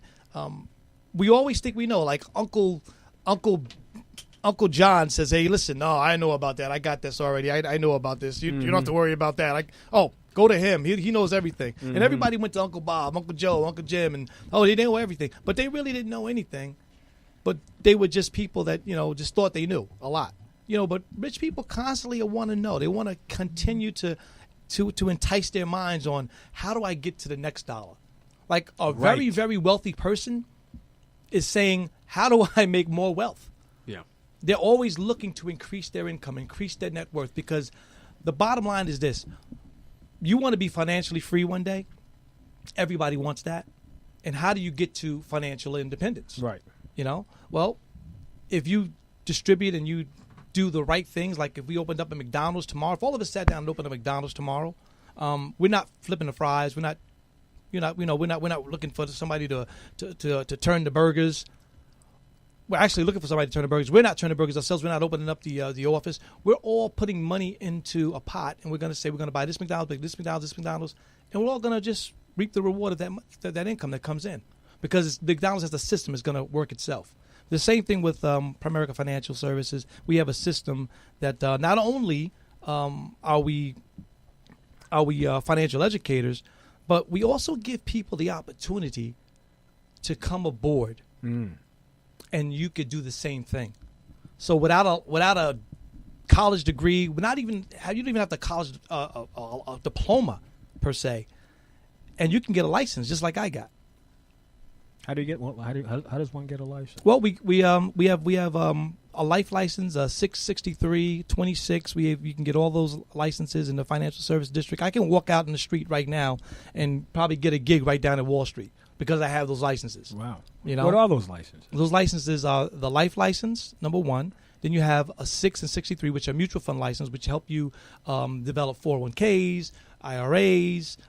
we always think we know. Like Uncle John says, "Hey, listen, no, I know about that. I got this already. I know about this. You don't have to worry about that. Go to him. He knows everything." And everybody went to Uncle Bob, Uncle Joe, Uncle Jim, and they know everything. But they really didn't know anything. But they were just people that just thought they knew a lot. But rich people constantly want to know. They want to continue to entice their minds on how do I get to the next dollar. Like a very, very wealthy person is saying, how do I make more wealth? Yeah. They're always looking to increase their income, increase their net worth, because the bottom line is this. You want to be financially free one day. Everybody wants that. And how do you get to financial independence? Right. Well, if you distribute and you do the right things, like if we opened up a McDonald's tomorrow, if all of us sat down and opened a McDonald's tomorrow, we're not flipping the fries. We're not looking for somebody to turn the burgers. We're actually looking for somebody to turn the burgers. We're not turning the burgers ourselves. We're not opening up the office. We're all putting money into a pot, and we're going to say we're going to buy this McDonald's, this McDonald's, and we're all going to just reap the reward of that income that comes in, because McDonald's as a system is going to work itself. The same thing with Primerica Financial Services. We have a system that not only are we financial educators, but we also give people the opportunity to come aboard, and you could do the same thing. So without a college degree, you don't even have the college a diploma per se, and you can get a license just like I got. How do you get? How does one get a license? Well, we have a life license, a 663, 26. You can get all those licenses in the financial service district. I can walk out in the street right now and probably get a gig right down at Wall Street because I have those licenses. Wow. What are those licenses? Those licenses are the life license, number one. Then you have a 6 and 63, which are mutual fund license, which help you develop 401ks, IRAs,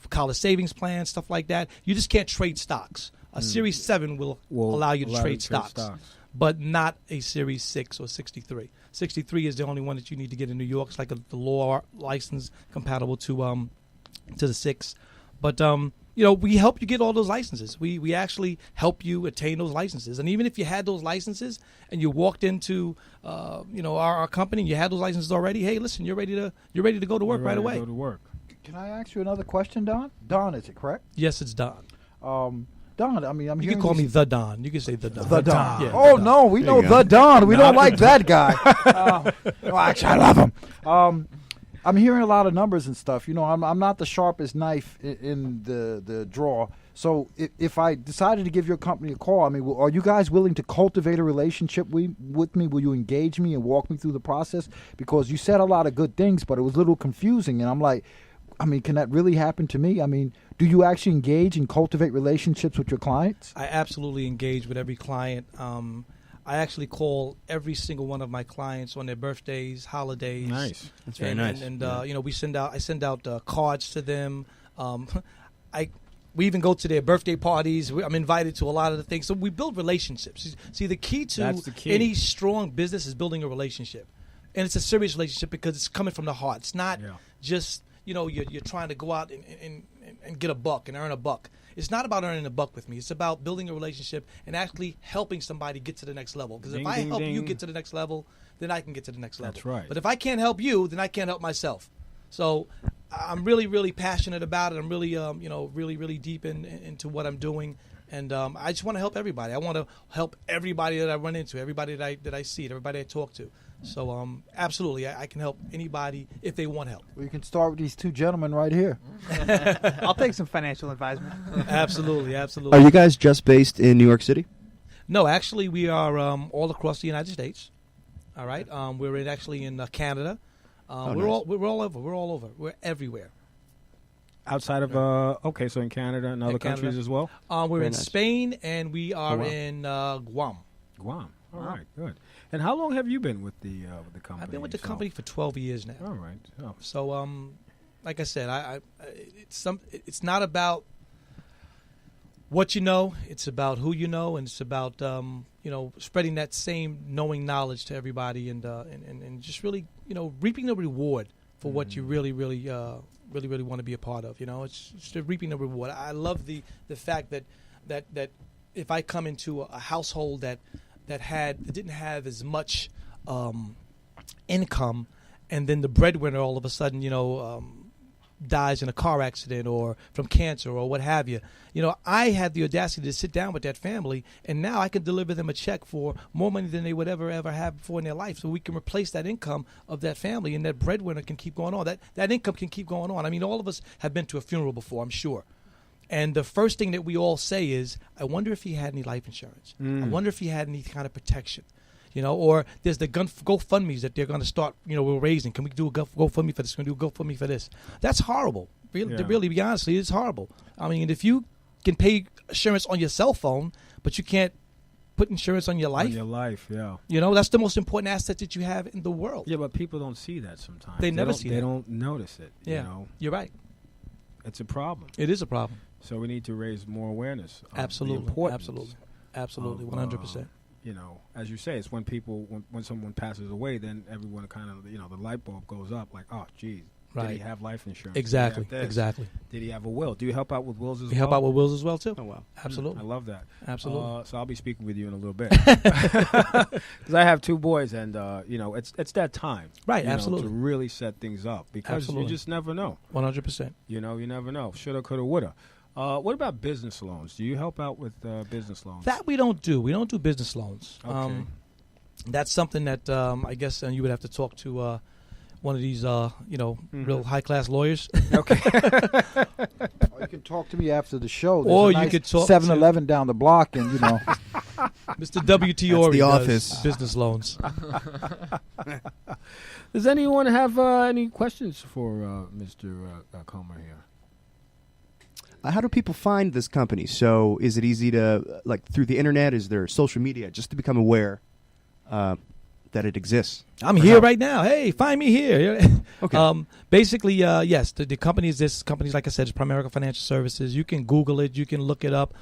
college savings plans, stuff like that. You just can't trade stocks. A Series 7 will allow you to trade stocks, but not a Series 6 or 63. 63 is the only one that you need to get in New York. It's like the law license compatible to the 6. But we help you get all those licenses. We actually help you attain those licenses. And even if you had those licenses and you walked into our company and you had those licenses already, hey, listen, you're ready to go to work right away. Go to work. Can I ask you another question, Don? Don, is it correct? Yes, it's Don. Don, I mean, you can call me the Don. You can say the Don. The Don. Yeah, oh the Don. no, we know the Don. We don't like that guy. Well, actually, I love him. I'm hearing a lot of numbers and stuff. I'm not the sharpest knife in the drawer. So if I decided to give your company a call, I mean, are you guys willing to cultivate a relationship with me? Will you engage me and walk me through the process? Because you said a lot of good things, but it was a little confusing, and I'm like, I mean, can that really happen to me? I mean, do you actually engage and cultivate relationships with your clients? I absolutely engage with every client. I actually call every single one of my clients on their birthdays, holidays. Nice. That's very nice. And I send out cards to them. We even go to their birthday parties. I'm invited to a lot of the things. So we build relationships. See, the key to any strong business is building a relationship. And it's a serious relationship because it's coming from the heart. It's not just, you're trying to go out and get a buck and earn a buck. It's not about earning a buck with me. It's about building a relationship and actually helping somebody get to the next level. Because if I help you get to the next level, then I can get to the next level. That's right. But if I can't help you, then I can't help myself. So I'm really, really passionate about it. I'm really, really deep into what I'm doing. And I just want to help everybody. I want to help everybody that I run into, everybody that I see, everybody I talk to. So absolutely, I can help anybody if they want help. Well, you can start with these two gentlemen right here. I'll take some financial advisement. Absolutely. Are you guys just based in New York City? No, actually, we are all across the United States. All right, we're actually in Canada. We're nice. all over. We're all over. We're everywhere. Outside of okay, so in Canada and other Canada. countries as well. We're Very in nice. Spain and we are wow. in Guam. Guam. All right, good. And how long have you been with the company? I've been with the yourself? company for 12 years now. All right. Oh. So, like I said, it's not about what you know. It's about who you know, and it's about spreading that same knowing knowledge to everybody, and just really reaping the reward for what you really want to be a part of. It's just reaping the reward. I love the fact that if I come into a household that didn't have as much income, and then the breadwinner all of a sudden dies in a car accident or from cancer or what have you. I had the audacity to sit down with that family, and now I can deliver them a check for more money than they would ever have before in their life. So we can replace that income of that family, and that breadwinner can keep going on. That income can keep going on. I mean, all of us have been to a funeral before, I'm sure. And the first thing that we all say is, I wonder if he had any life insurance. I wonder if he had any kind of protection. Or there's the GoFundMes that they're going to start, we're raising. Can we do a GoFundMe for this? Can we do a GoFundMe for this? That's horrible. Really, to really be honest, it's horrible. I mean, if you can pay insurance on your cell phone, but you can't put insurance on your life. On your life, yeah. That's the most important asset that you have in the world. Yeah, but people don't see that sometimes. They never see that. They don't notice it. Yeah, you're right. It's a problem. It is a problem. So we need to raise more awareness of Absolutely. the importance. Absolutely. Of, 100%. As you say, it's when when someone passes away, then everyone kind of, the light bulb goes up like, oh, geez, did he have life insurance? Exactly. Did he have this? Exactly. Did he have a will? Do you help out with wills as well? We help out with wills as well, too. Oh, wow. Absolutely. I love that. Absolutely. So I'll be speaking with you in a little bit. Because I have two boys, and, it's that time. Right, to absolutely. really set things up, because Absolutely. you just never know. 100%. You never know. Shoulda, coulda, woulda. What about business loans? Do you help out with business loans? That we don't do. We don't do business loans. Okay. That's something that I guess you would have to talk to one of these, real high-class lawyers. Okay. Or you can talk to me after the show. There's Or a you nice could talk to- 7-Eleven down the block, and Mr. W.T. That's Ori the does office. business loans. Does anyone have any questions for Mr. Comer here? How do people find this company? So is it easy to, through the internet? Is there social media just to become aware that it exists? I'm here right now. Hey, find me here. Okay. Basically, yes, the company is this. Companies, like I said, is Primerica Financial Services. You can Google it. You can look it up.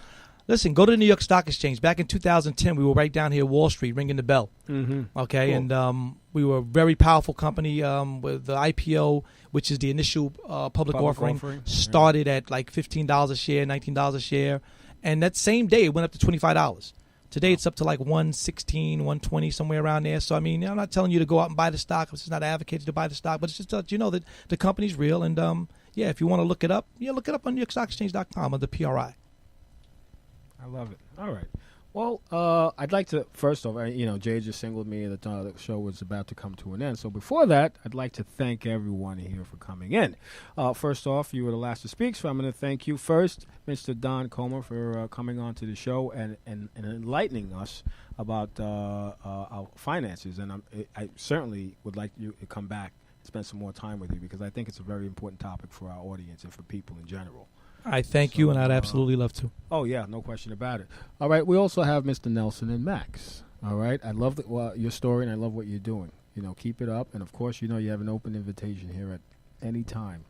Listen, go to the New York Stock Exchange. Back in 2010, we were right down here, Wall Street, ringing the bell. Mm-hmm. Okay, Cool. and we were a very powerful company with the IPO, which is the initial public offering, started at like $15 a share, $19 a share. And that same day, it went up to $25. Today, it's up to like $116, $120, somewhere around there. So, I mean, I'm not telling you to go out and buy the stock. I'm just not advocating to buy the stock. But it's just to let you know that the company's real. And, if you want to look it up, look it up on NewYorkStockExchange.com under PRI. I love it. All right. Well, I'd like to, first off, Jay just singled me that the show was about to come to an end. So before that, I'd like to thank everyone here for coming in. First off, you were the last to speak, so I'm going to thank you first, Mr. Don Comer, for coming on to the show and enlightening us about our finances. And I certainly would like you to come back and spend some more time with you, because I think it's a very important topic for our audience and for people in general. I thank you, and I'd absolutely love to. Oh, yeah, no question about it. All right, we also have Mr. Nelson and Max. All right, I love your story, and I love what you're doing. Keep it up. And, of course, you have an open invitation here at any time.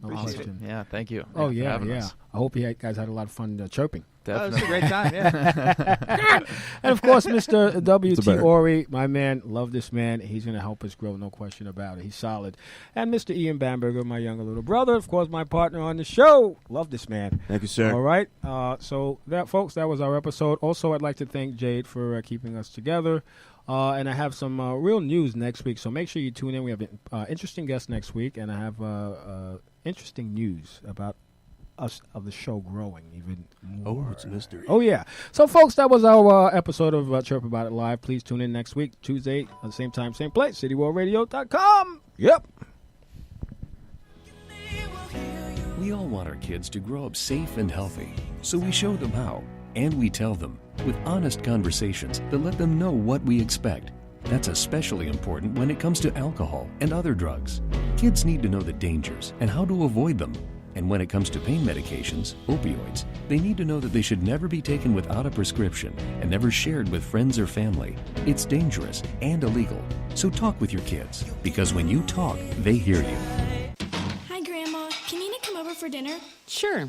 No question. Yeah, thank you. Oh, for yeah, having yeah. us. I hope you guys had a lot of fun chirping. That was a Definitely. great time, yeah. And, of course, Mr. W.T. Ori, my man, love this man. He's going to help us grow, no question about it. He's solid. And Mr. Ian Bamberger, my younger little brother, of course, my partner on the show. Love this man. Thank you, sir. All right. So, folks, that was our episode. Also, I'd like to thank Jade for keeping us together. And I have some real news next week, so make sure you tune in. We have interesting guests next week, and I have interesting news about us of the show growing even more. Oh, it's a mystery. Oh, yeah. So, folks, that was our episode of Chirp About It Live. Please tune in next week, Tuesday, at the same time, same place, cityworldradio.com. Yep. We all want our kids to grow up safe and healthy, so we show them how, and we tell them with honest conversations that let them know what we expect. That's especially important when it comes to alcohol and other drugs. Kids need to know the dangers and how to avoid them. And when it comes to pain medications, opioids, they need to know that they should never be taken without a prescription and never shared with friends or family. It's dangerous and illegal. So talk with your kids, because when you talk, they hear you. Hi, Grandma. Can Nina come over for dinner? Sure.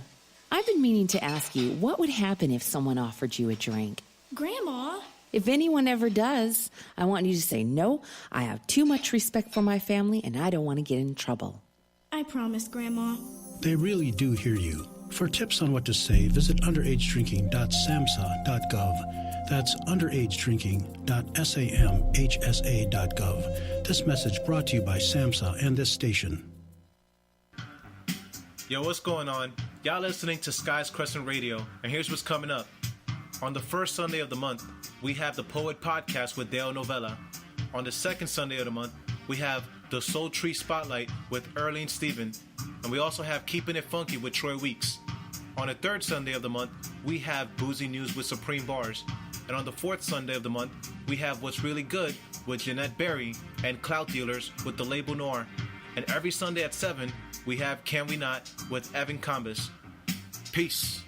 I've been meaning to ask you, what would happen if someone offered you a drink? Grandma? If anyone ever does, I want you to say, no, I have too much respect for my family and I don't want to get in trouble. I promise, Grandma. They really do hear you. For tips on what to say, visit underagedrinking.samhsa.gov. That's underagedrinking.samhsa.gov. This message brought to you by SAMHSA and this station. Yo, what's going on? Y'all listening to Sky's Crescent Radio, and here's what's coming up. On the first Sunday of the month, we have the Poet Podcast with Dale Novella. On the second Sunday of the month, we have the Soul Tree Spotlight with Earlene Stephen. And we also have Keeping It Funky with Troy Weeks. On the third Sunday of the month, we have Boozy News with Supreme Bars. And on the fourth Sunday of the month, we have What's Really Good with Jeanette Berry and Clout Dealers with The Label Noir. And every Sunday at 7, we have Can We Not with Evan Combis. Peace.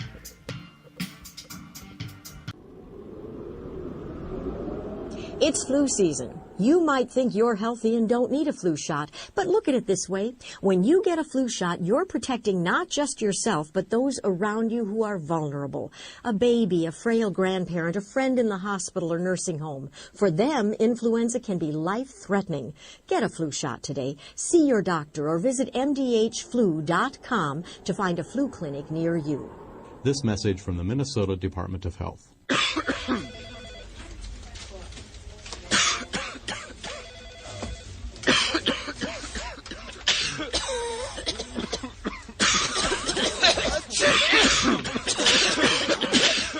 It's flu season. You might think you're healthy and don't need a flu shot, but look at it this way. When you get a flu shot, you're protecting not just yourself, but those around you who are vulnerable. A baby, a frail grandparent, a friend in the hospital or nursing home. For them, influenza can be life-threatening. Get a flu shot today. See your doctor or visit mdhflu.com to find a flu clinic near you. This message from the Minnesota Department of Health.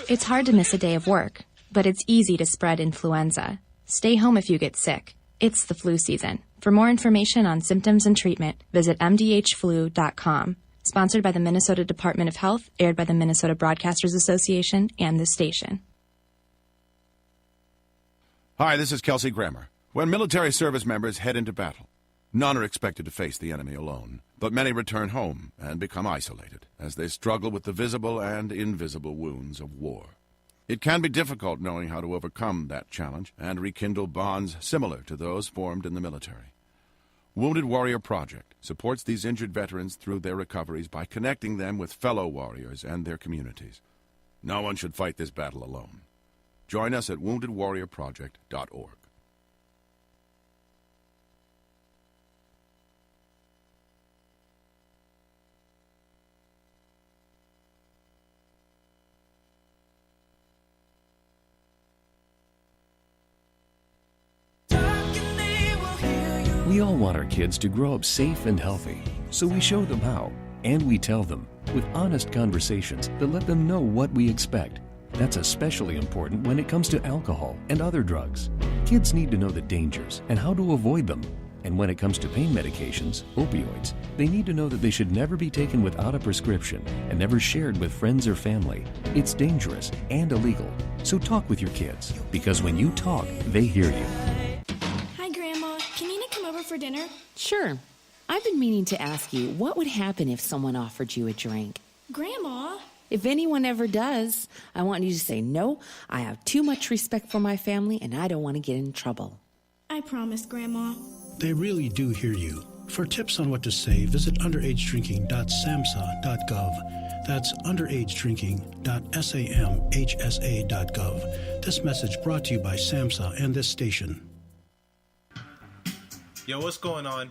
It's hard to miss a day of work, but it's easy to spread influenza. Stay home if you get sick. It's the flu season. For more information on symptoms and treatment, visit mdhflu.com. Sponsored by the Minnesota Department of Health, aired by the Minnesota Broadcasters Association and this station. Hi, this is Kelsey Grammer. When military service members head into battle, none are expected to face the enemy alone, but many return home and become isolated as they struggle with the visible and invisible wounds of war. It can be difficult knowing how to overcome that challenge and rekindle bonds similar to those formed in the military. Wounded Warrior Project supports these injured veterans through their recoveries by connecting them with fellow warriors and their communities. No one should fight this battle alone. Join us at woundedwarriorproject.org. We all want our kids to grow up safe and healthy, so we show them how, and we tell them with honest conversations that let them know what we expect. That's especially important when it comes to alcohol and other drugs. Kids need to know the dangers and how to avoid them. And when it comes to pain medications, opioids, they need to know that they should never be taken without a prescription and never shared with friends or family. It's dangerous and illegal. So talk with your kids, because when you talk, they hear you. Hi, Grandma. Can Nina come over for dinner? Sure. I've been meaning to ask you, what would happen if someone offered you a drink? Grandma? If anyone ever does, I want you to say, no, I have too much respect for my family and I don't want to get in trouble. I promise, Grandma. They really do hear you. For tips on what to say, visit underagedrinking.samhsa.gov. That's underagedrinking.samhsa.gov. This message brought to you by SAMHSA and this station. Yo, what's going on?